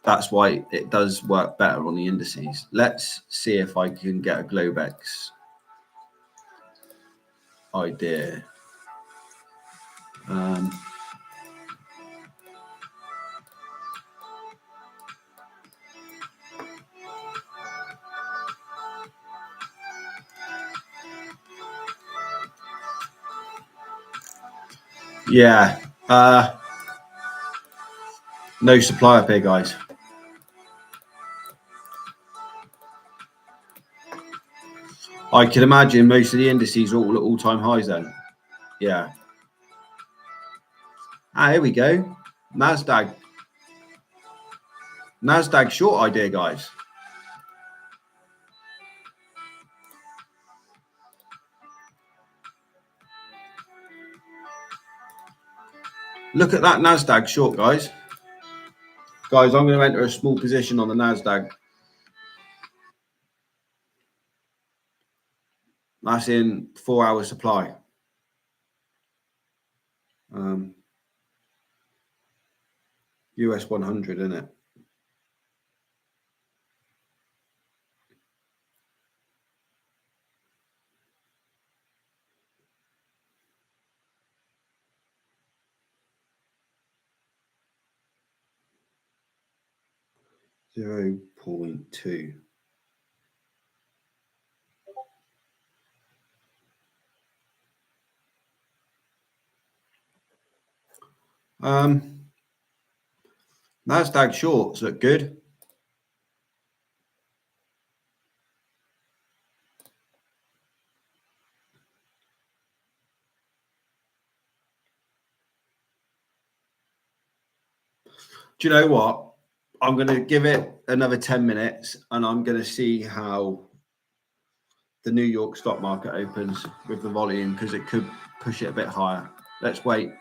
That's why it does work better on the indices. Let's see if I can get a Globex idea. Yeah, no supply up here, guys. I can imagine most of the indices are all at all-time highs then. Yeah. Here we go. Nasdaq short idea, guys. Look at that Nasdaq short, guys. Guys, I'm going to enter a small position on the Nasdaq. That's in 4 hour supply. US 100, isn't it? .2. Nasdaq shorts look good. Do you know what? I'm going to give it another 10 minutes and I'm going to see how the New York stock market opens with the volume, because it could push it a bit higher. Let's wait.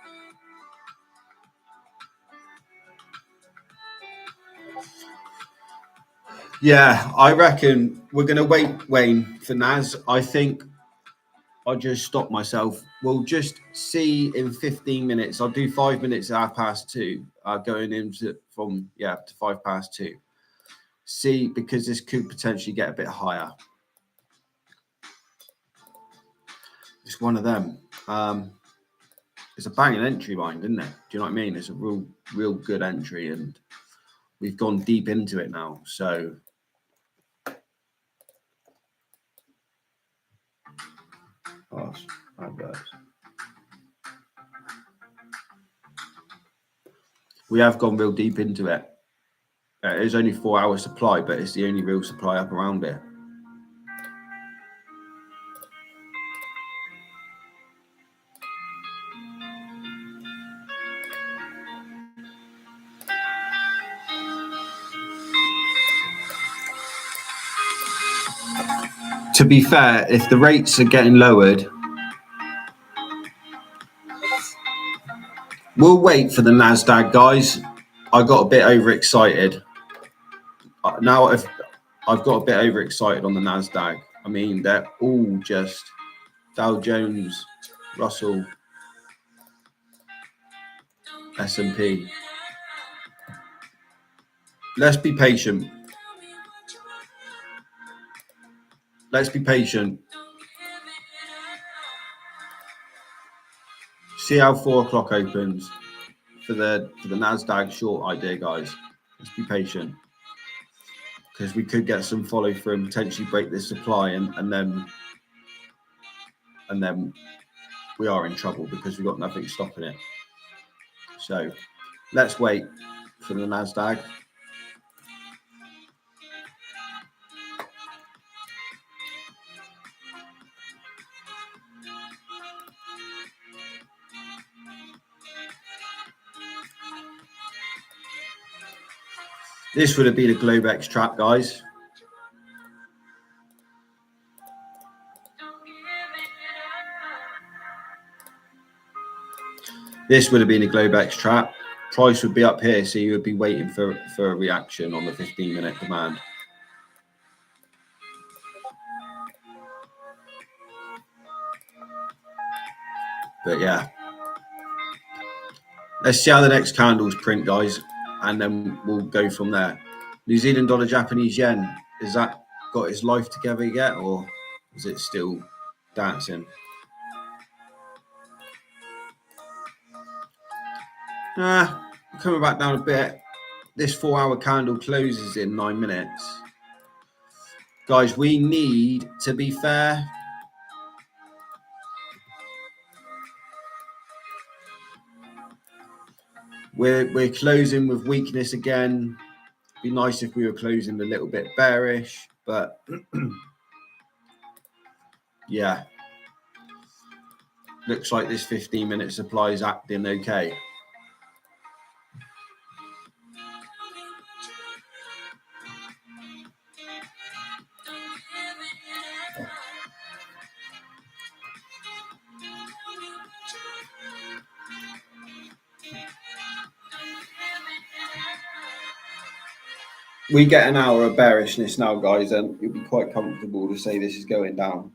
Yeah, I reckon we're going to wait, Wayne, for Nas. I think I just stopped myself. We'll just see in 15 minutes. I'll do 5 minutes at 2:30, going into from to 2:05. See, because this could potentially get a bit higher. It's one of them. it's a banging entry line, isn't it? Do you know what I mean? It's a real good entry, and we've gone deep into it now. So we have gone real deep into it. It's only 4 hours supply, but it's the only real supply up around it. To be fair, if the rates are getting lowered, we'll wait for the NASDAQ, guys. I got a bit overexcited. Now I've got a bit overexcited on the NASDAQ. I mean, they're all just Dow Jones, Russell, S&P. Let's be patient. Let's be patient. See how 4 o'clock opens for the NASDAQ short idea, guys. Let's be patient, because we could get some follow through and potentially break this supply, and then we are in trouble because we've got nothing stopping it. So let's wait for the NASDAQ. This would have been a Globex trap, guys. This would have been a Globex trap. Price would be up here, so you would be waiting for a reaction on the 15-minute demand. But yeah, let's see how the next candles print, guys, and then we'll go from there. New Zealand dollar, Japanese yen. Has that got its life together yet, or is it still dancing? Coming back down a bit. This 4-hour candle closes in 9 minutes. Guys, we need, to be fair, we're closing with weakness again. Be nice if we were closing a little bit bearish, but yeah, looks like this 15-minute supply is acting okay. We get an hour of bearishness now, guys, and you'll be quite comfortable to say this is going down.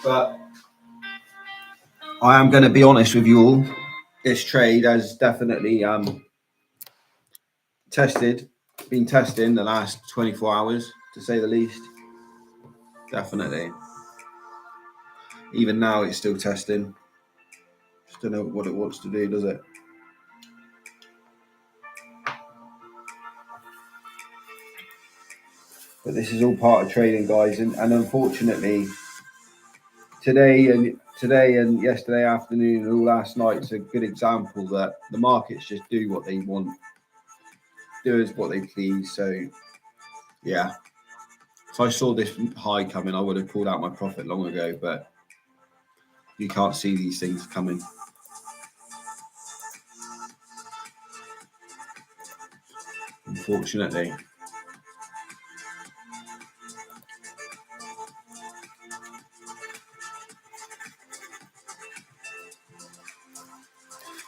But I am going to be honest with you all. This trade has definitely been testing the last 24 hours, to say the least. Definitely. Even now, it's still testing. Just don't know what it wants to do, does it? But this is all part of trading, guys, and unfortunately, today and yesterday afternoon and all last night is a good example that the markets just do what they want, do as what they please. So yeah, if I saw this high coming, I would have pulled out my profit long ago, but you can't see these things coming. Unfortunately.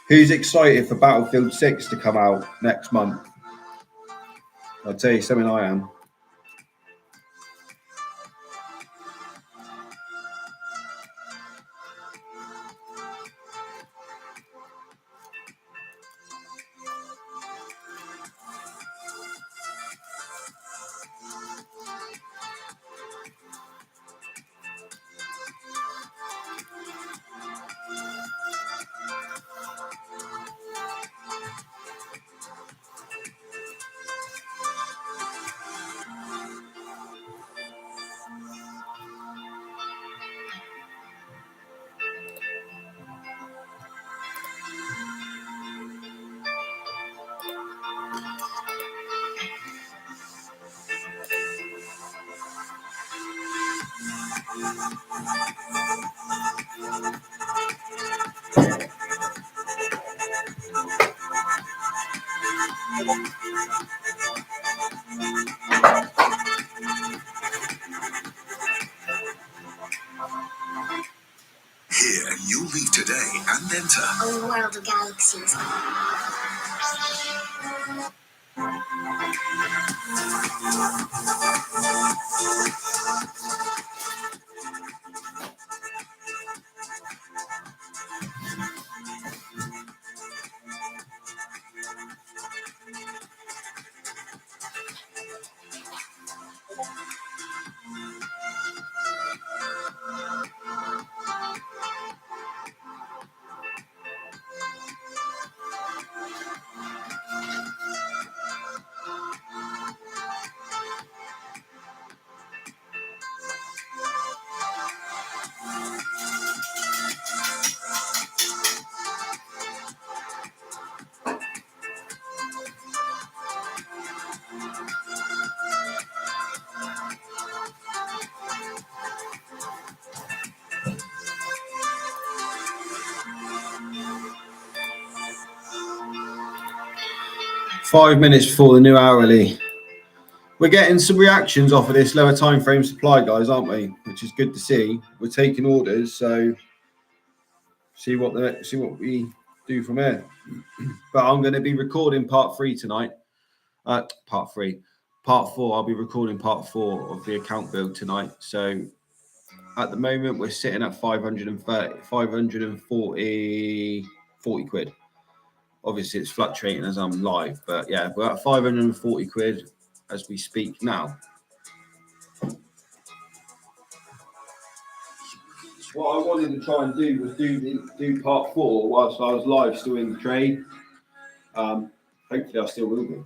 Who's excited for Battlefield 6 to come out next month? I'll tell you something, I am. Here, you leave today and enter A world of galaxies. Five minutes before the new hourly. We're getting some reactions off of this lower time frame supply, guys, aren't we? Which is good to see. We're taking orders, so see what we do from here. But I'm going to be recording part 3 tonight. Part 4. I'll be recording part 4 of the account build tonight. So at the moment we're sitting at 540 quid. Obviously it's fluctuating as I'm live, but yeah, we're at 540 quid as we speak now. What I wanted to try and do was do part 4 whilst I was live still in the trade. Hopefully I still will be.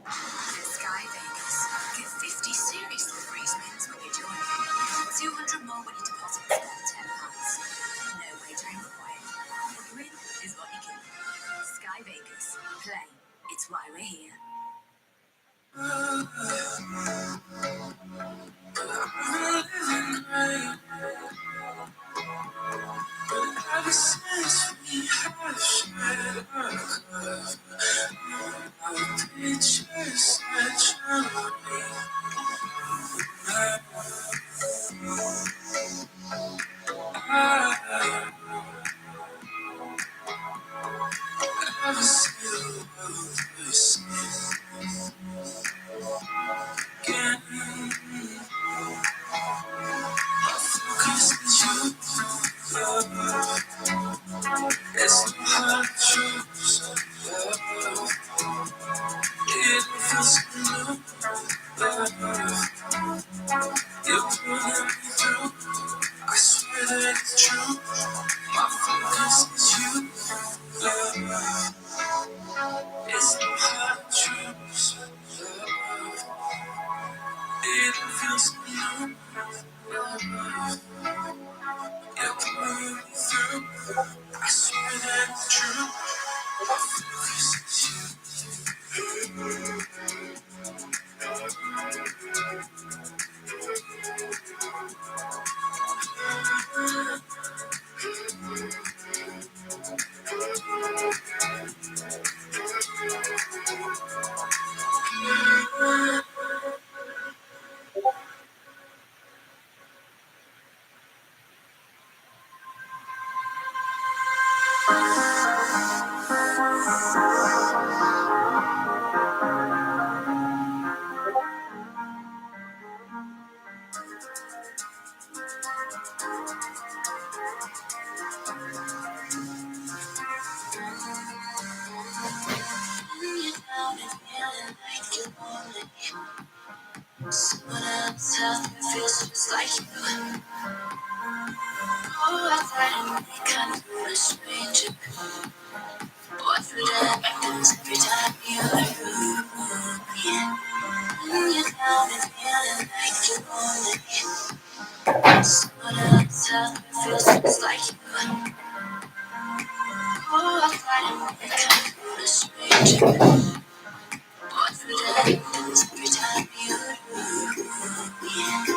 Sky Vegas. Get 50 seriously free spins when you join. 200 more when you deposit and spend £10. No wagering required. What you win is what you keep. Sky Vegas. Play. It's why we're here. I thought we can't do a stranger. What's the difference every time you move? Yeah. When you're down and feeling like you're lonely, someone else out there feels just like you. Oh, I thought we can't do a stranger. What's the difference every time you move? Yeah.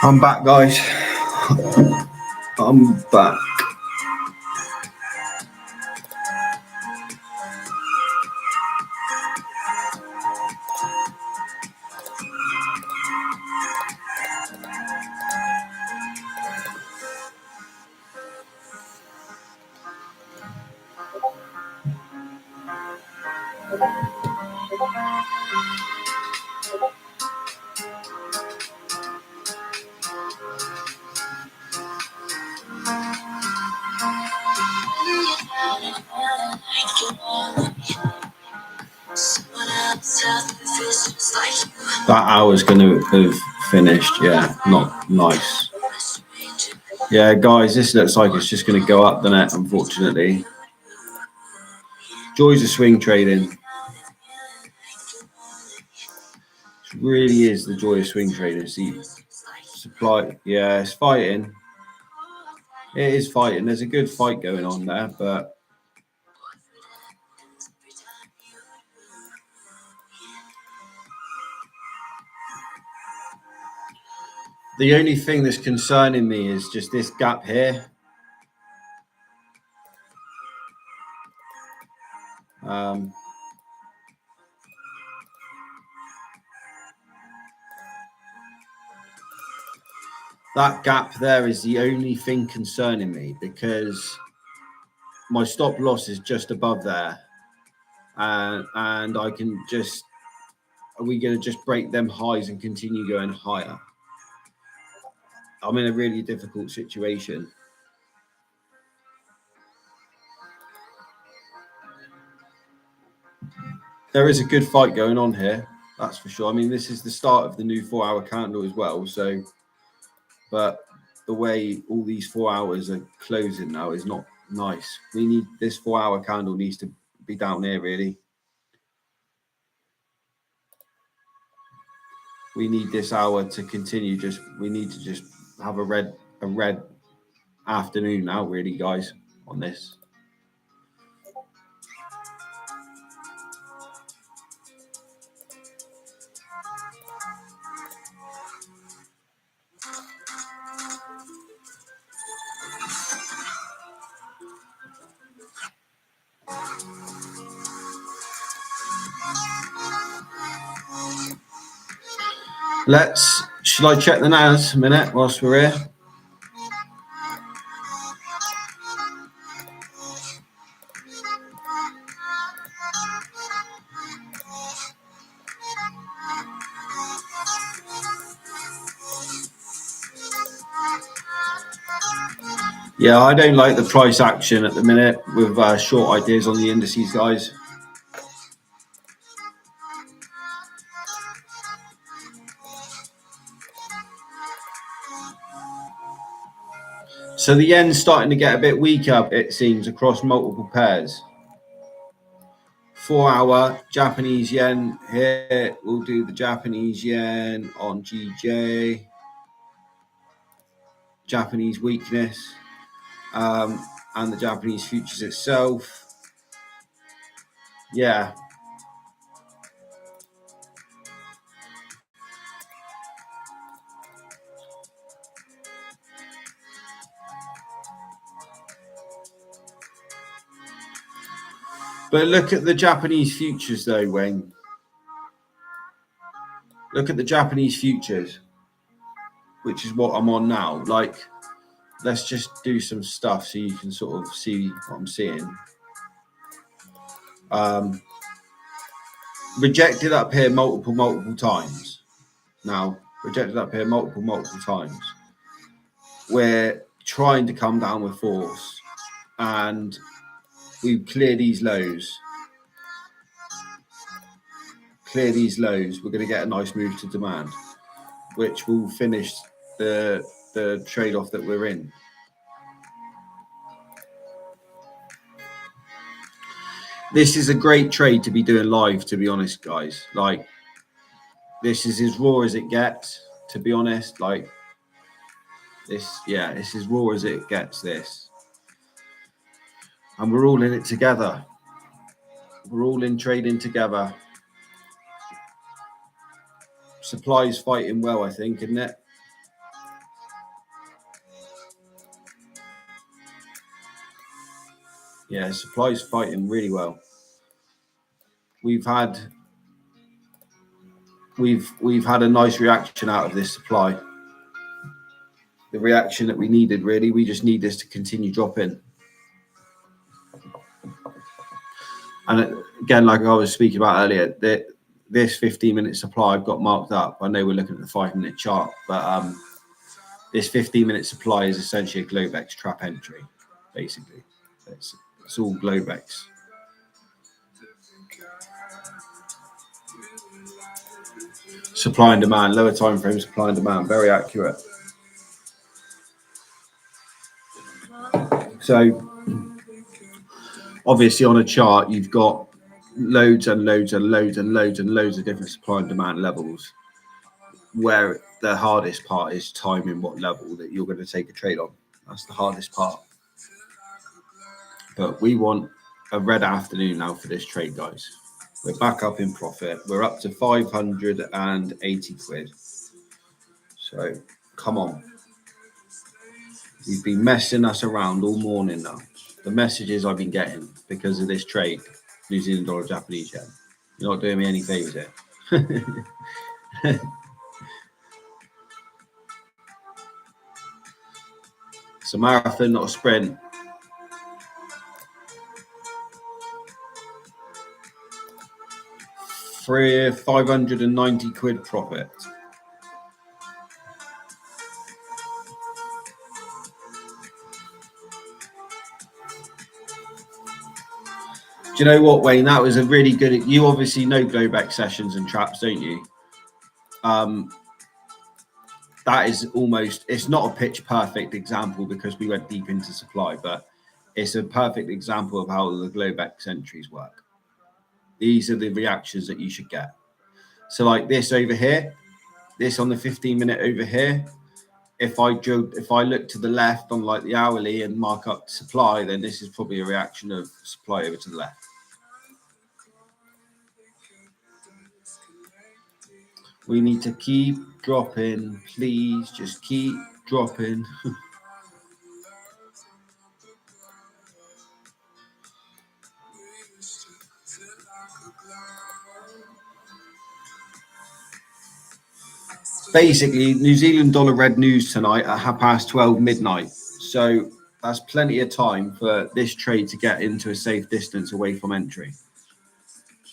I'm back, guys. I'm back. That hour's going to have finished. Yeah, not nice. Yeah, guys, this looks like it's just going to go up the net, unfortunately. Joys of swing trading. It really is the joy of swing trading. See, supply, yeah, it's fighting. It is fighting. There's a good fight going on there, but the only thing that's concerning me is just this gap here. That gap there is the only thing concerning me because my stop loss is just above there. And I can just, are we going to just break them highs and continue going higher? I'm in a really difficult situation. There is a good fight going on here, that's for sure. I mean, this is the start of the new 4-hour candle as well. So, but the way all these 4 hours are closing now is not nice. We need this 4-hour candle needs to be down here, really. We need this hour to continue. We need to just have a red afternoon now, really, guys, on this. Shall I check the NAS a minute whilst we're here? Yeah, I don't like the price action at the minute with short ideas on the indices, guys. So the yen's starting to get a bit weaker, it seems, across multiple pairs. 4-hour Japanese yen here. We'll do the Japanese yen on GJ. Japanese weakness. And the Japanese futures itself. Yeah. But look at the Japanese futures though, Wayne. Look at the Japanese futures, which is what I'm on now. Like, let's just do some stuff so you can sort of see what I'm seeing. Rejected up here multiple times now, rejected up here multiple times. We're trying to come down with force, and we clear these lows. We're going to get a nice move to demand, which will finish the trade-off that we're in. This is a great trade to be doing live, to be honest, guys. Like, this is as raw as it gets, to be honest. Like, this is as raw as it gets, this. And we're all in it together. We're all in trading together. Supply's fighting well, I think, isn't it? Yeah, supply's fighting really well. We've had a nice reaction out of this supply. The reaction that we needed, really. We just need this to continue dropping. And again, like I was speaking about earlier, this 15-minute supply I've got marked up. I know we're looking at the 5-minute chart, but this 15-minute supply is essentially a Globex trap entry, basically. It's all Globex. Supply and demand, lower time frame supply and demand, very accurate. So obviously on a chart, you've got loads and loads and loads and loads and loads of different supply and demand levels, where the hardest part is timing what level that you're going to take a trade on. That's the hardest part. But we want a red afternoon now for this trade, guys. We're back up in profit. We're up to 580 quid. So come on. You've been messing us around all morning now. The messages I've been getting because of this trade, New Zealand dollar, Japanese yen. You're not doing me any favors here. It's a marathon, not a sprint. For 590 quid profit. Do you know what, Wayne? That was a really good. You obviously know Globex sessions and traps, don't you? That is almost. It's not a pitch perfect example because we went deep into supply, but it's a perfect example of how the Globex entries work. These are the reactions that you should get. So like this over here, this on the 15-minute over here. If I look to the left on like the hourly and mark up supply, then this is probably a reaction of supply over to the left. We need to keep dropping, please. Just keep dropping. Basically, New Zealand dollar red news tonight at 12:30 midnight. So that's plenty of time for this trade to get into a safe distance away from entry.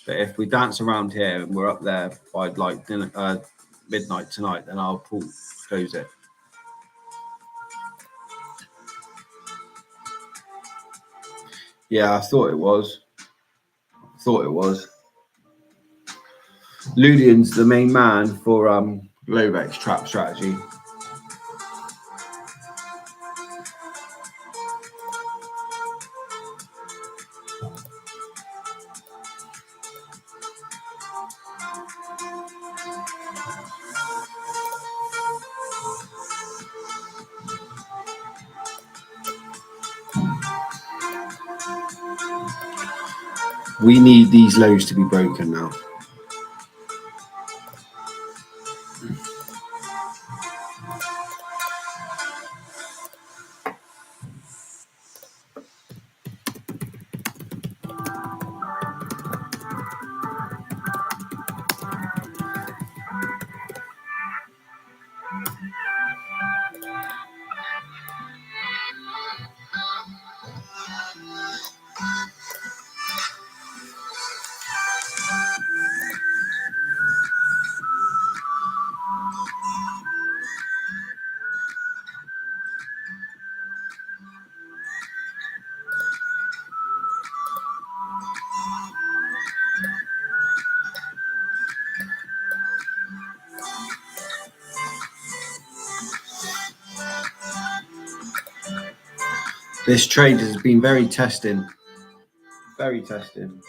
But if we dance around here and we're up there by like midnight tonight, then I'll close it. Yeah, I thought it was. Ludian's the main man for Globex trap strategy. We need these lows to be broken now. This trade has been very testing. Very testing.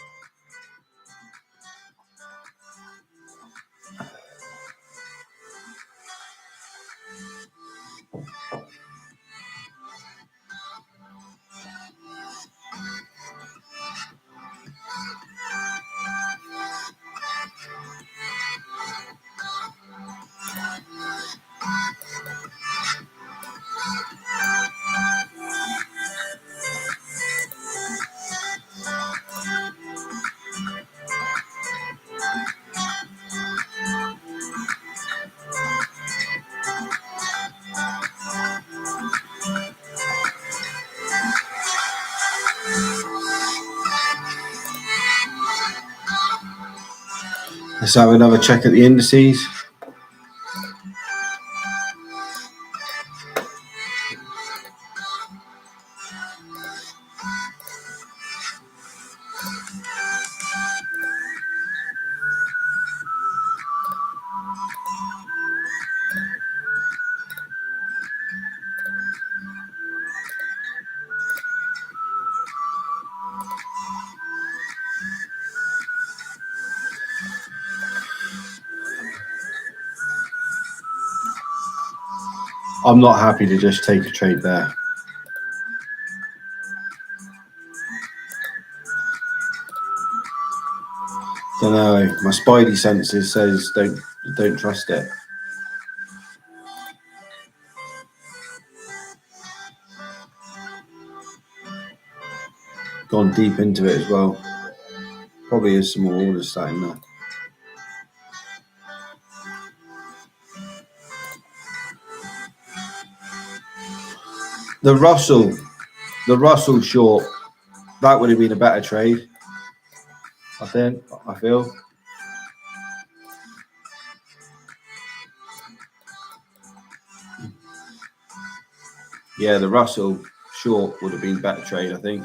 Let's have another check at the indices. I'm not happy to just take a trade there. Don't know. My spidey senses says don't trust it. Gone deep into it as well. Probably is some more orders starting there. The Russell short, that would have been a better trade. I feel. Yeah, the Russell short would have been a better trade, I think.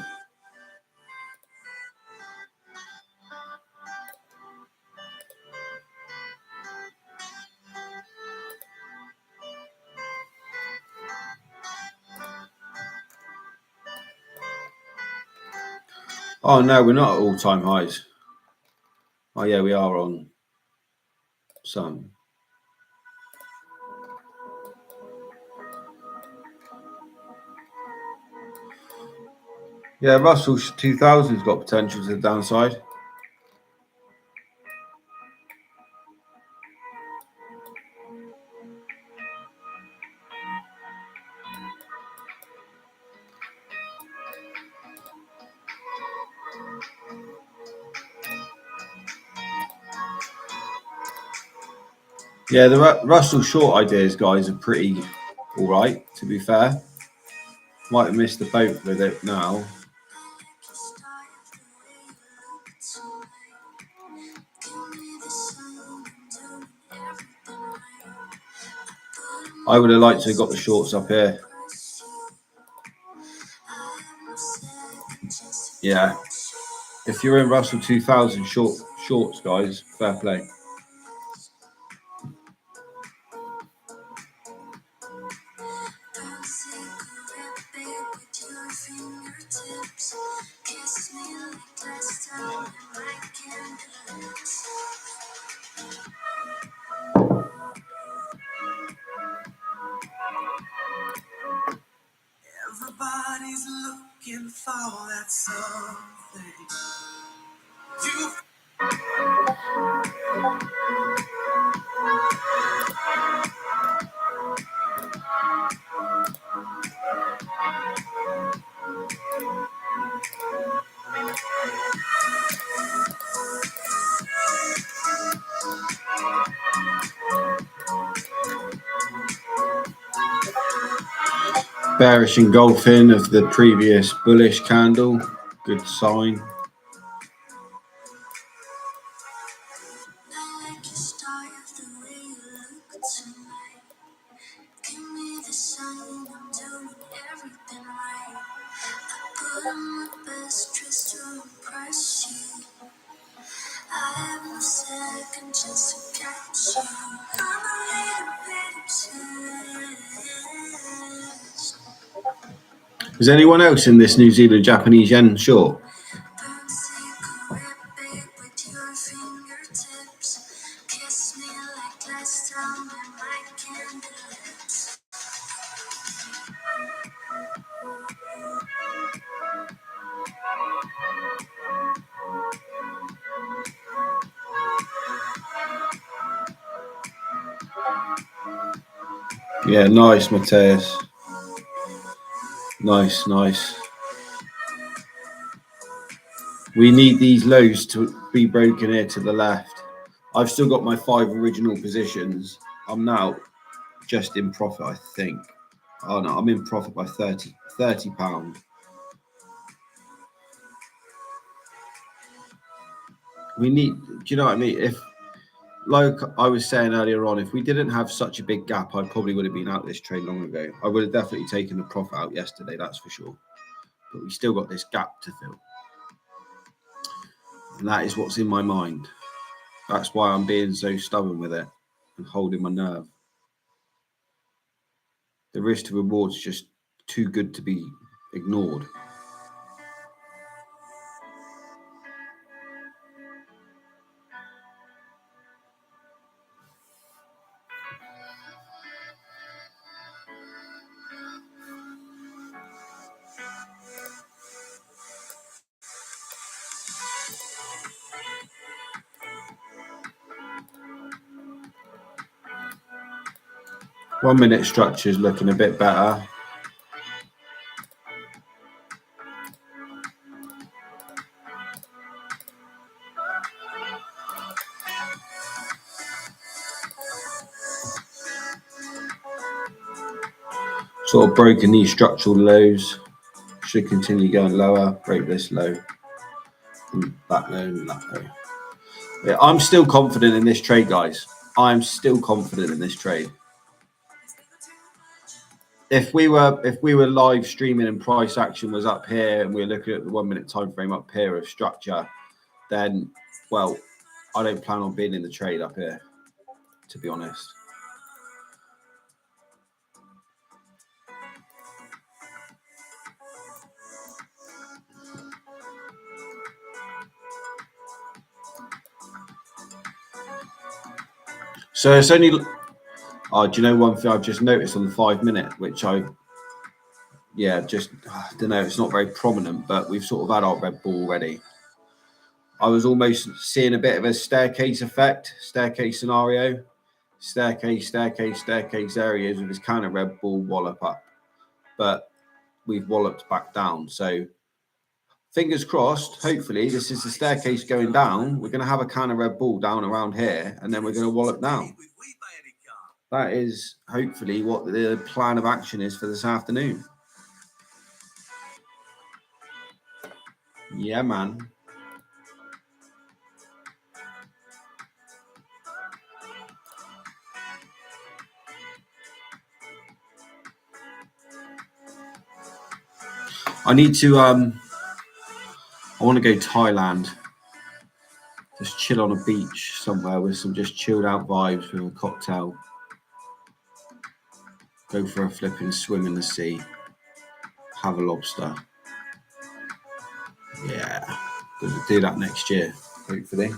Oh no, we're not at all-time highs. Oh yeah, we are on some. Yeah, Russell 2000's got potential to the downside. Yeah, the Russell short ideas, guys, are pretty all right, to be fair. Might have missed the boat with it now. I would have liked to have got the shorts up here. Yeah. If you're in Russell 2000 shorts, guys, fair play. Everybody's looking for that something. Bearish engulfing of the previous bullish candle. Good sign. Is anyone else in this New Zealand Japanese yen short? Yeah, nice, Mateus. Nice, nice. We need these lows to be broken here to the left. I've still got my 5 original positions. I'm now just in profit, I think. Oh no, I'm in profit by 30 pounds. We need, do you know what I mean? If, like I was saying earlier on, if we didn't have such a big gap, I probably would have been out this trade long ago. I would have definitely taken the profit out yesterday, that's for sure. But we still got this gap to fill. And that is what's in my mind. That's why I'm being so stubborn with it and holding my nerve. The risk to reward's just too good to be ignored. One minute structure is looking a bit better. Sort of broken these structural lows. Should continue going lower. Break this low. And that low and that low. Yeah, I'm still confident in this trade, guys. I'm still confident in this trade. If we were live streaming and price action was up here and we're looking at the 1 minute time frame up here of structure, then well, I don't plan on being in the trade up here, to be honest. So it's only, do you know one thing I've just noticed on the 5 minute, which I don't know, it's not very prominent, but we've sort of had our red ball already. I was almost seeing a bit of a staircase effect, staircase scenario, staircase areas with this kind of red ball wallop up, but we've walloped back down. So fingers crossed, hopefully this is the staircase going down. We're going to have a kind of red ball down around here, and then we're going to wallop down. That is hopefully what the plan of action is for this afternoon. Yeah, man. I need to, I want to go Thailand. Just chill on a beach somewhere with some just chilled out vibes with a cocktail. Go for a flipping swim in the sea. Have a lobster. Yeah. Gonna do that next year, hopefully.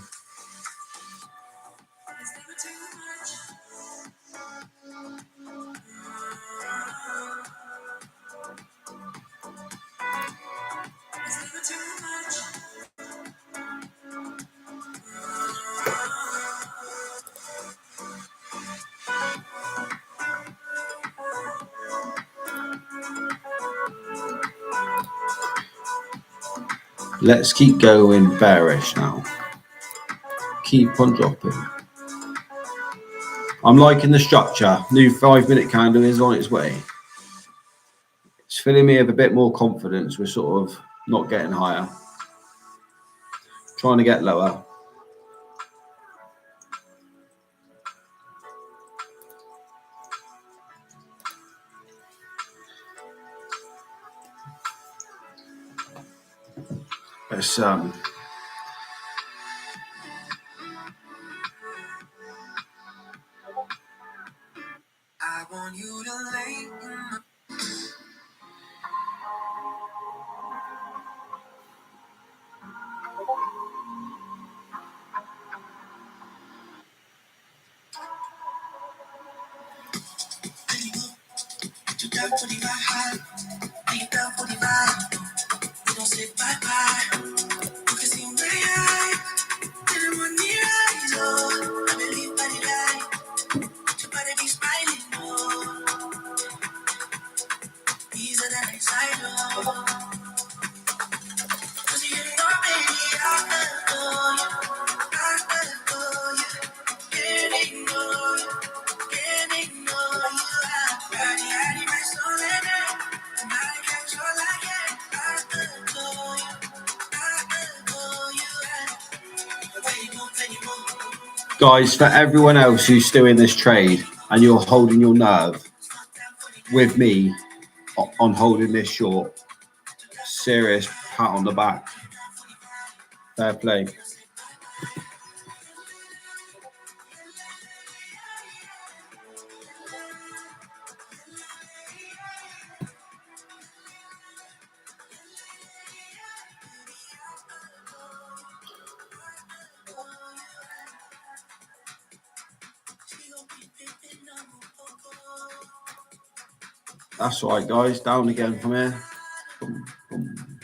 Let's keep going bearish now. Keep on dropping. I'm liking the structure. New 5 minute candle is on its way. It's filling me with a bit more confidence. We're sort of not getting higher. Trying to get lower. Let's I want you to lay down for the vibe, are you down for the vibe? We don't say bye bye. You can see my eye, till the money rise. Oh, I believe by the light, you better be smiling. Oh, easier than inside. Oh, 'cause you know, baby, I adore you. I adore you. Can't ignore you. Can't ignore you. Body, body, my soul, and I control like it. I adore you. I adore you. Where you move, where you move. Guys, for everyone else who's still in this trade and you're holding your nerve with me on holding this short, serious pat on the back. Fair play. That's all right, guys. Down again from here. Boom, boom.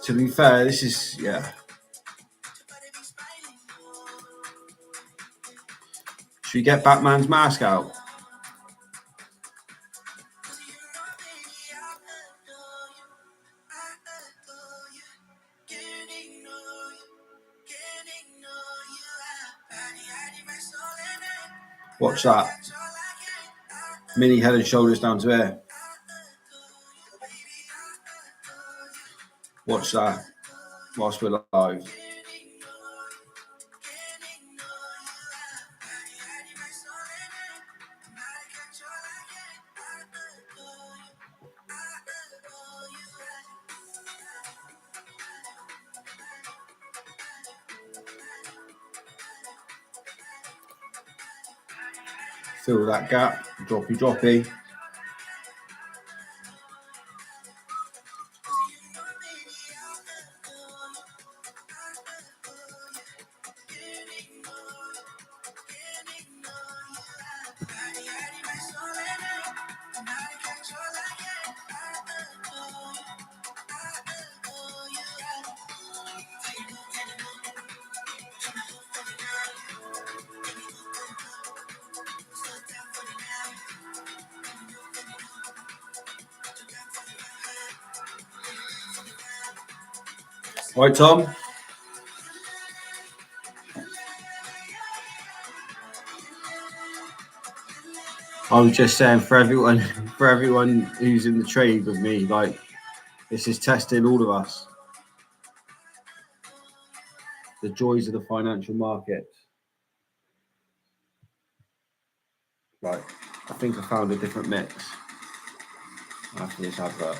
To be fair, this is, yeah. Should we get Batman's mask out? Watch that. Mini head and shoulders down to here. Watch that whilst we're live. Fill that gap, droppy, droppy. Right, Tom? I was just saying for everyone who's in the trade with me, like, this is testing all of us. The joys of the financial markets. Right, I think I found a different mix after this advert.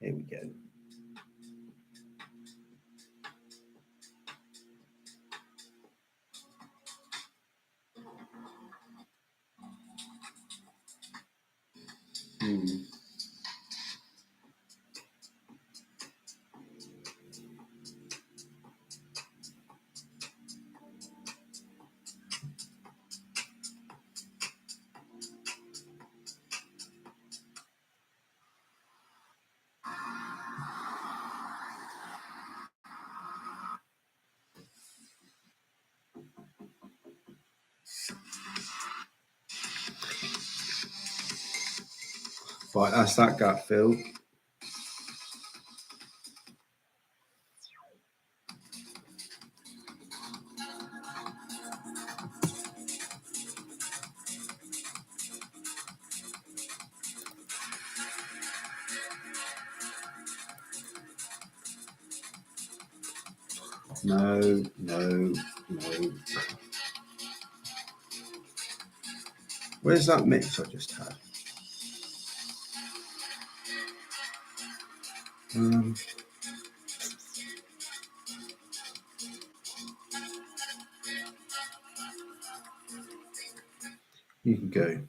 Here we go. Right, that's that gap filled. No. Where's that mix I just had? You can go.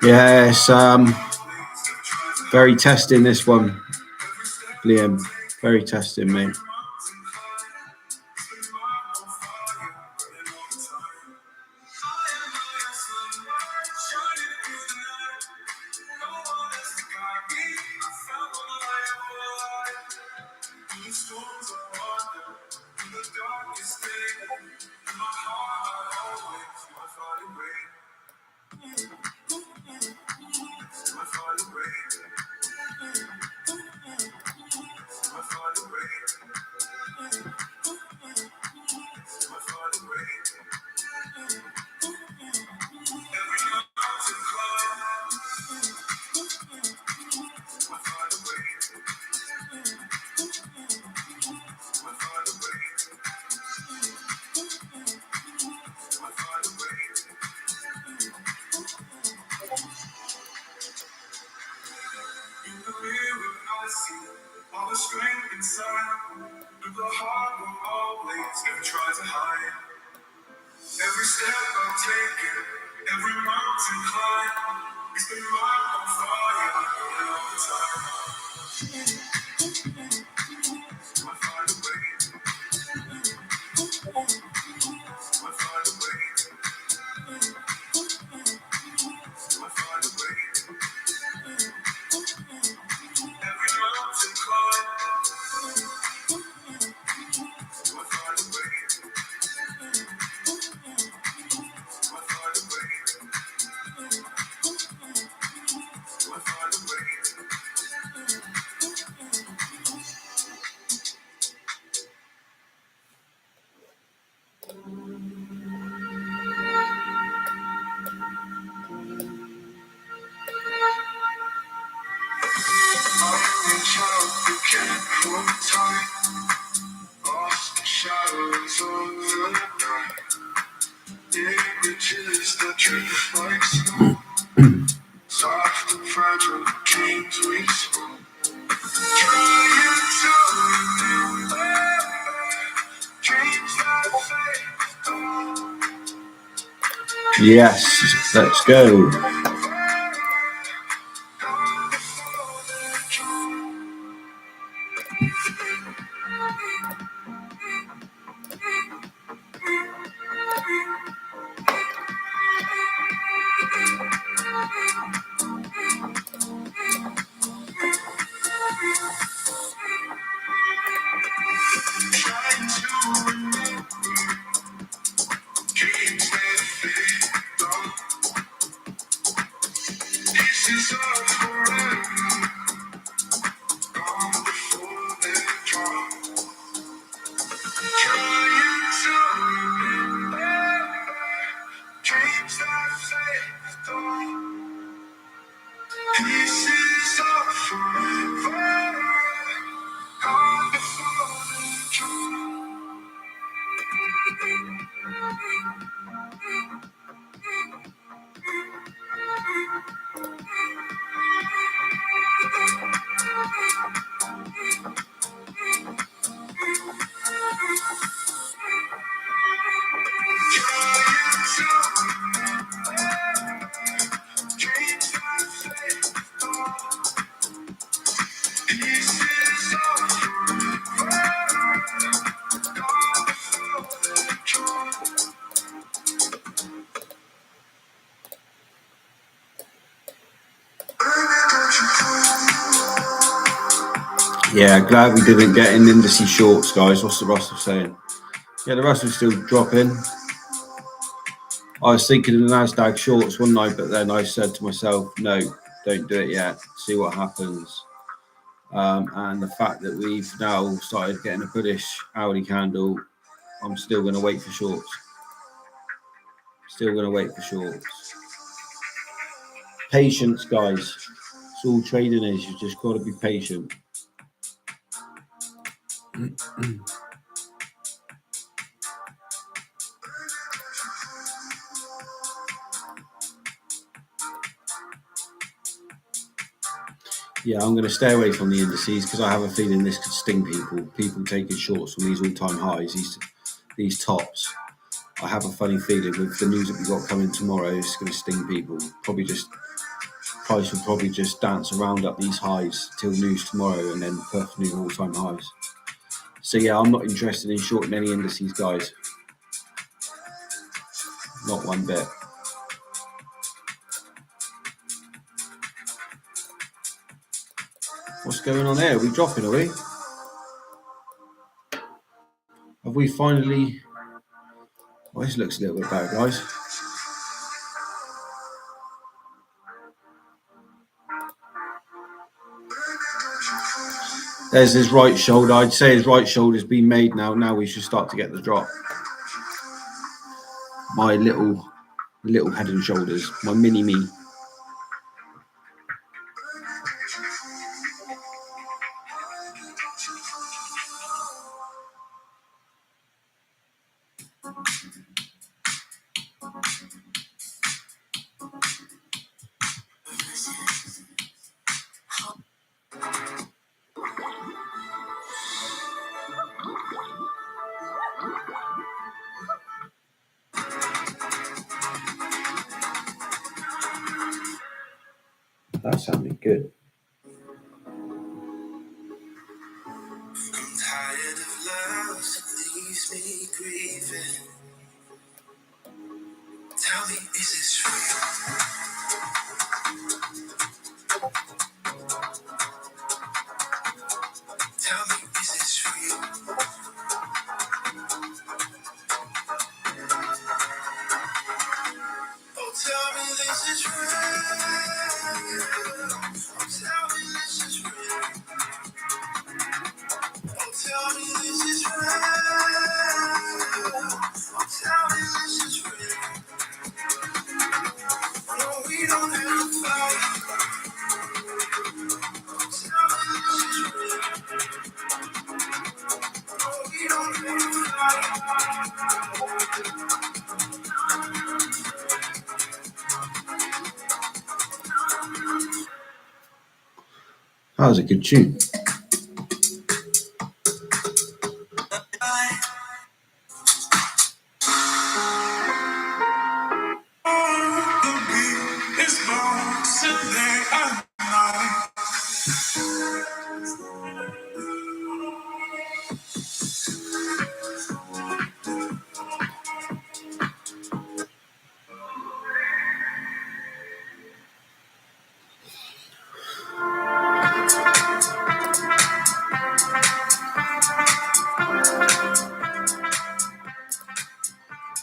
Yes, very testing this one, Liam. Very testing, mate. All the strength inside of the heart will always never try to hide. Every step I've taken, every mountain climb, it's been right on fire all the time. I find a way. I find a way. I find a way. Every mountain climb, I find a way. I find a way. I find a way. I reach out, you can't hold tight. Lost in shadows of the night. Images that drift like snow. Soft and fragile dreams we spoke. Trying to remember dreams that fade away. Yes, let's go. Trying to remember dreams that fade away. Pieces of forever gone before they're gone. Trying to remember dreams that fade away. Pieces of forever gone before they're gone. Yeah, glad we didn't get in indices shorts, guys. What's the Russell saying? Yeah, the Russell's still dropping. I was thinking of the Nasdaq shorts one night, but then I said to myself, no, don't do it yet. See what happens. And the fact that we've now started getting a bullish Audi candle, I'm still going to wait for shorts. Still going to wait for shorts. Patience, guys. It's all trading is. You just got to be patient. Yeah, I'm going to stay away from the indices because I have a feeling this could sting people. People taking shorts from these all-time highs, these tops. I have a funny feeling with the news that we've got coming tomorrow, it's going to sting people. Price will probably just dance around up these highs till news tomorrow and then puff new all-time highs. So yeah, I'm not interested in shorting any indices, guys. Not one bit. What's going on there? Are we dropping, are we? Have we finally... Well, this looks a little bit better, guys. There's his right shoulder. I'd say his right shoulder's been made now. Now we should start to get the drop. My little head and shoulders. My mini-me. That sounded good. I'm tired of love that leaves me grieving. Tell me, is this real? Tell me, is this real? Oh, tell me this is real. Oh, tell me this is real. Oh, tell me this is real. Oh, tell me this is real. No, we don't have to fight. Oh, tell me this is real. No, we don't have to fight. That was a good tune.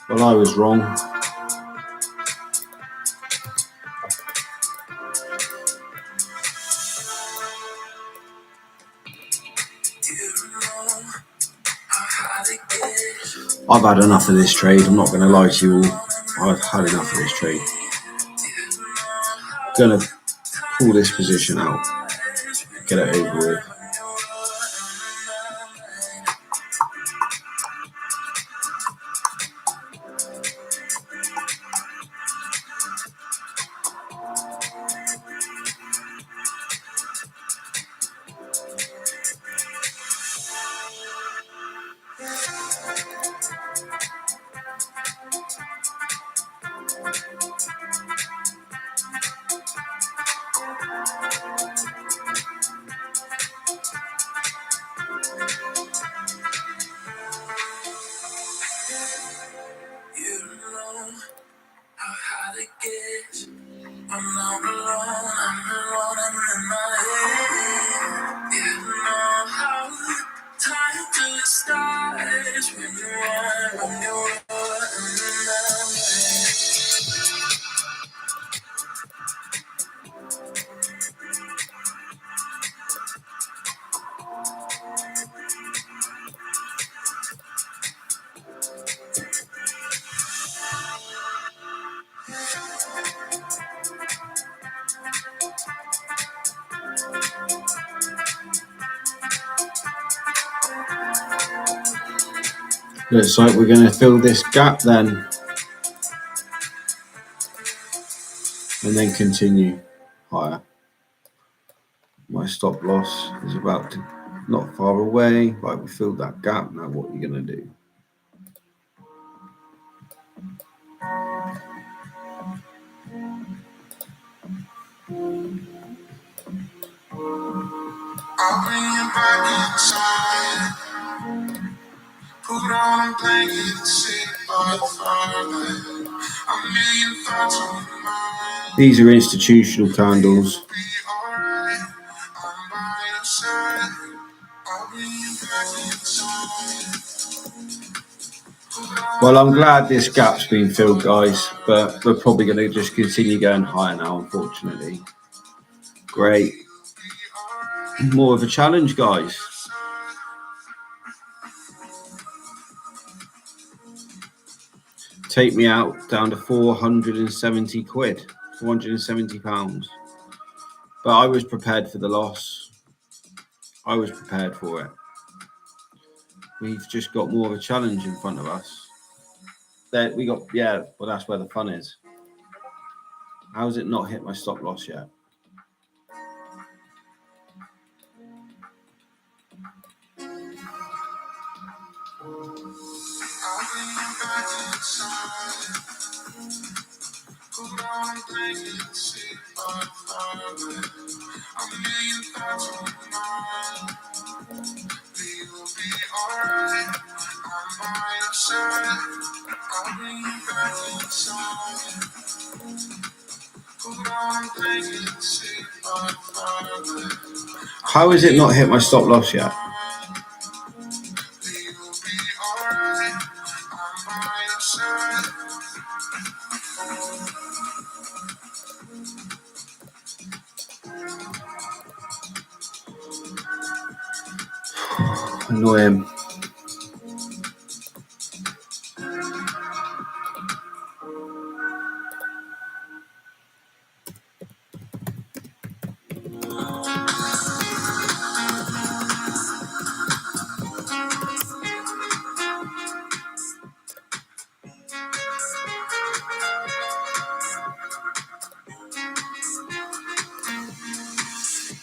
Well, I was wrong. I've had enough of this trade. I'm not going to lie to you all. I've had enough of this trade. Going to pull this position out. Get it over with. Looks like we're going to fill this gap then. And then continue higher. My stop loss is about to not far away. Right, we filled that gap. Now what are you going to do? I'll bring you back inside. Put on a blanket and sit by the fire. A million thoughts on your mind. These are institutional candles. You'll be alright. I'm by your side. I'll bring you back inside. Well, I'm glad this gap's been filled, guys, but we're probably going to just continue going higher now, unfortunately. Great. More of a challenge, guys. Take me out down to 470 quid, 470 pounds. But I was prepared for the loss. I was prepared for it. We've just got more of a challenge in front of us. Well, that's where the fun is. How has it not hit my stop loss yet? How has it not hit my stop loss yet? Annoying.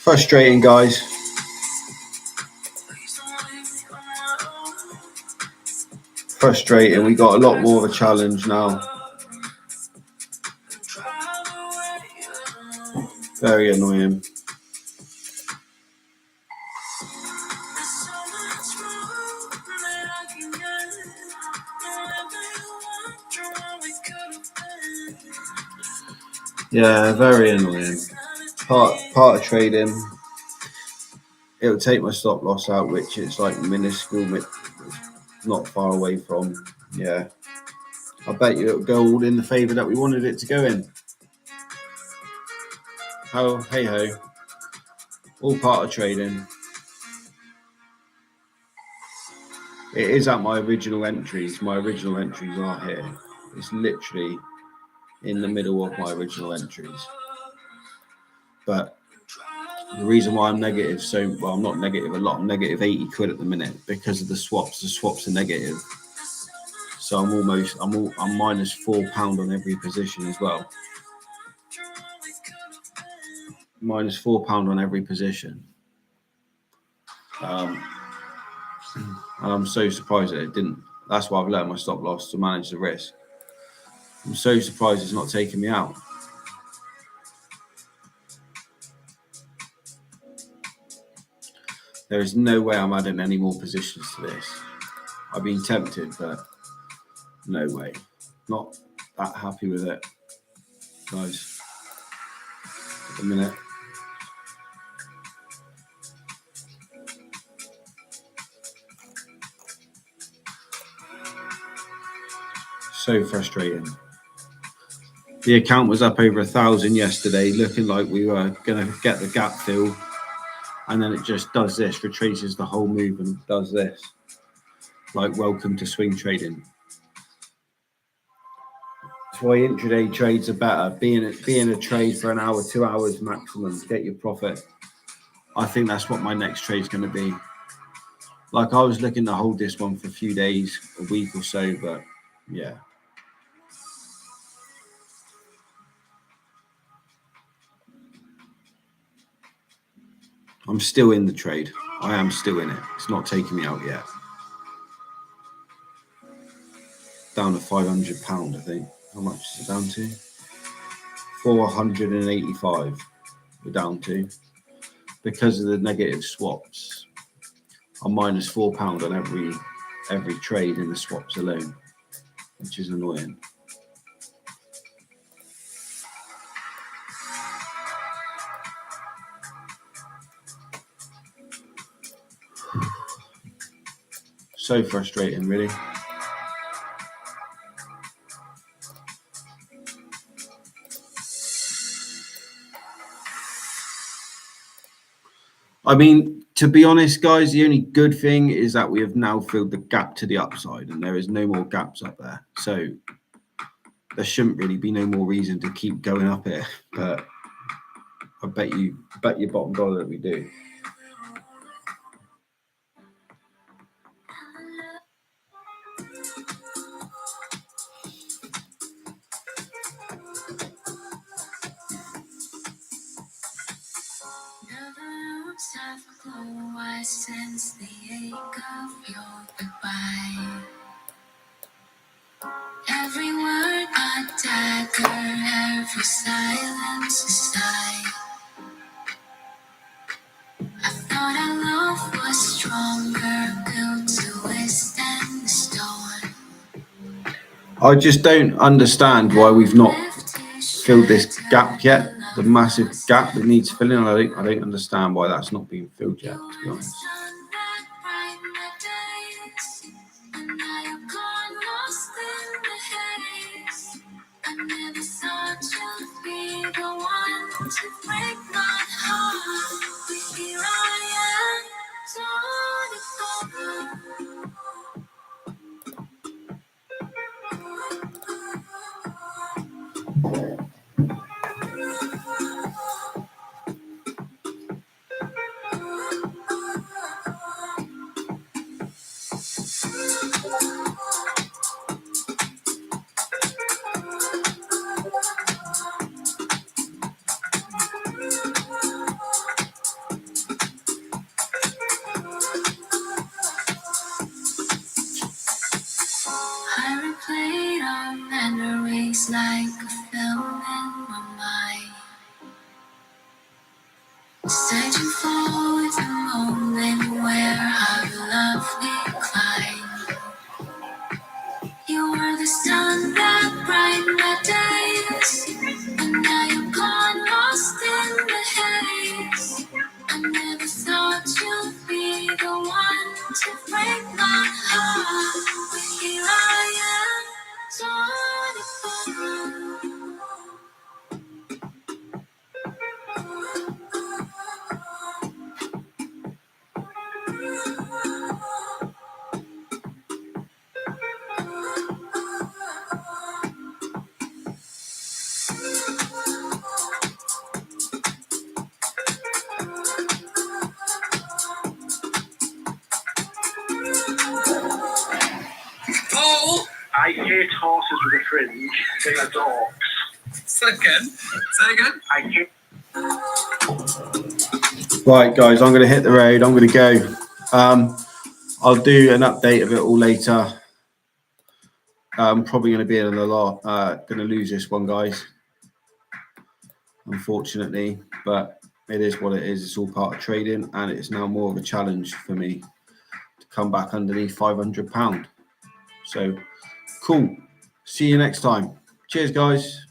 Frustrating, guys. Frustrating. We got a lot more of a challenge now. Very annoying. Yeah, very annoying. Part of trading. It'll take my stop loss out, which is like minuscule, not far away from. Yeah. I bet you it'll go all in the favour that we wanted it to go in. Oh, hey ho. All part of trading. It is at my original entries. My original entries are here. It's literally in the middle of my original entries. But the reason why I'm negative I'm not negative a lot. I'm negative 80 quid at the minute because of the swaps. The swaps are negative. So I'm minus £4 on every position as well. Minus £4 on every position. And I'm so surprised that it didn't. That's why I've let my stop loss to manage the risk. I'm so surprised it's not taking me out. There is no way I'm adding any more positions to this. I've been tempted, but no way. Not that happy with it, guys. At the minute. So frustrating. The account was up over 1,000 yesterday, looking like we were going to get the gap fill. And then it just does this, retraces the whole move and does this. Like, welcome to swing trading. That's why intraday trades are better. Being a trade for an hour, 2 hours maximum, get your profit. I think that's what my next trade's going to be. Like, I was looking to hold this one for a few days, a week or so, but yeah. I'm still in the trade. I am still in it. It's not taking me out yet. Down to £500, I think. How much is it down to? 485 we're down to. Because of the negative swaps, I'm minus £4 on every trade in the swaps alone, which is annoying. So frustrating, really. I mean, to be honest, guys, the only good thing is that we have now filled the gap to the upside and there is no more gaps up there. So there shouldn't really be no more reason to keep going up here. But I bet your bottom dollar that we do. Never looks half a clue. I sense the ache of your goodbye. Every word a dagger, every silence a sigh. I thought our love was stronger, built to withstand the storm. I just don't understand why we've not filled this gap yet. The massive gap that needs filling. I don't understand why that's not being filled yet, to be honest. I never thought you'd be the one to break my heart. But here I am, torn I replayed our memories like a film in my mind, searching for the moment where our love declined. You were the sun that brightened my days, and now you're gone, lost in the haze. I never thought you'd be the one to break my heart. But here I am, torn apart. Paul! I hate horses with a fringe. They are dogs. Say again. I hate. Right, guys, I'm going to hit the road. I'm going to go. I'll do an update of it all later. I'm probably going to be in a lot. Going to lose this one, guys, unfortunately. But it is what it is. It's all part of trading, and it's now more of a challenge for me to come back underneath £500. So, cool. See you next time. Cheers, guys.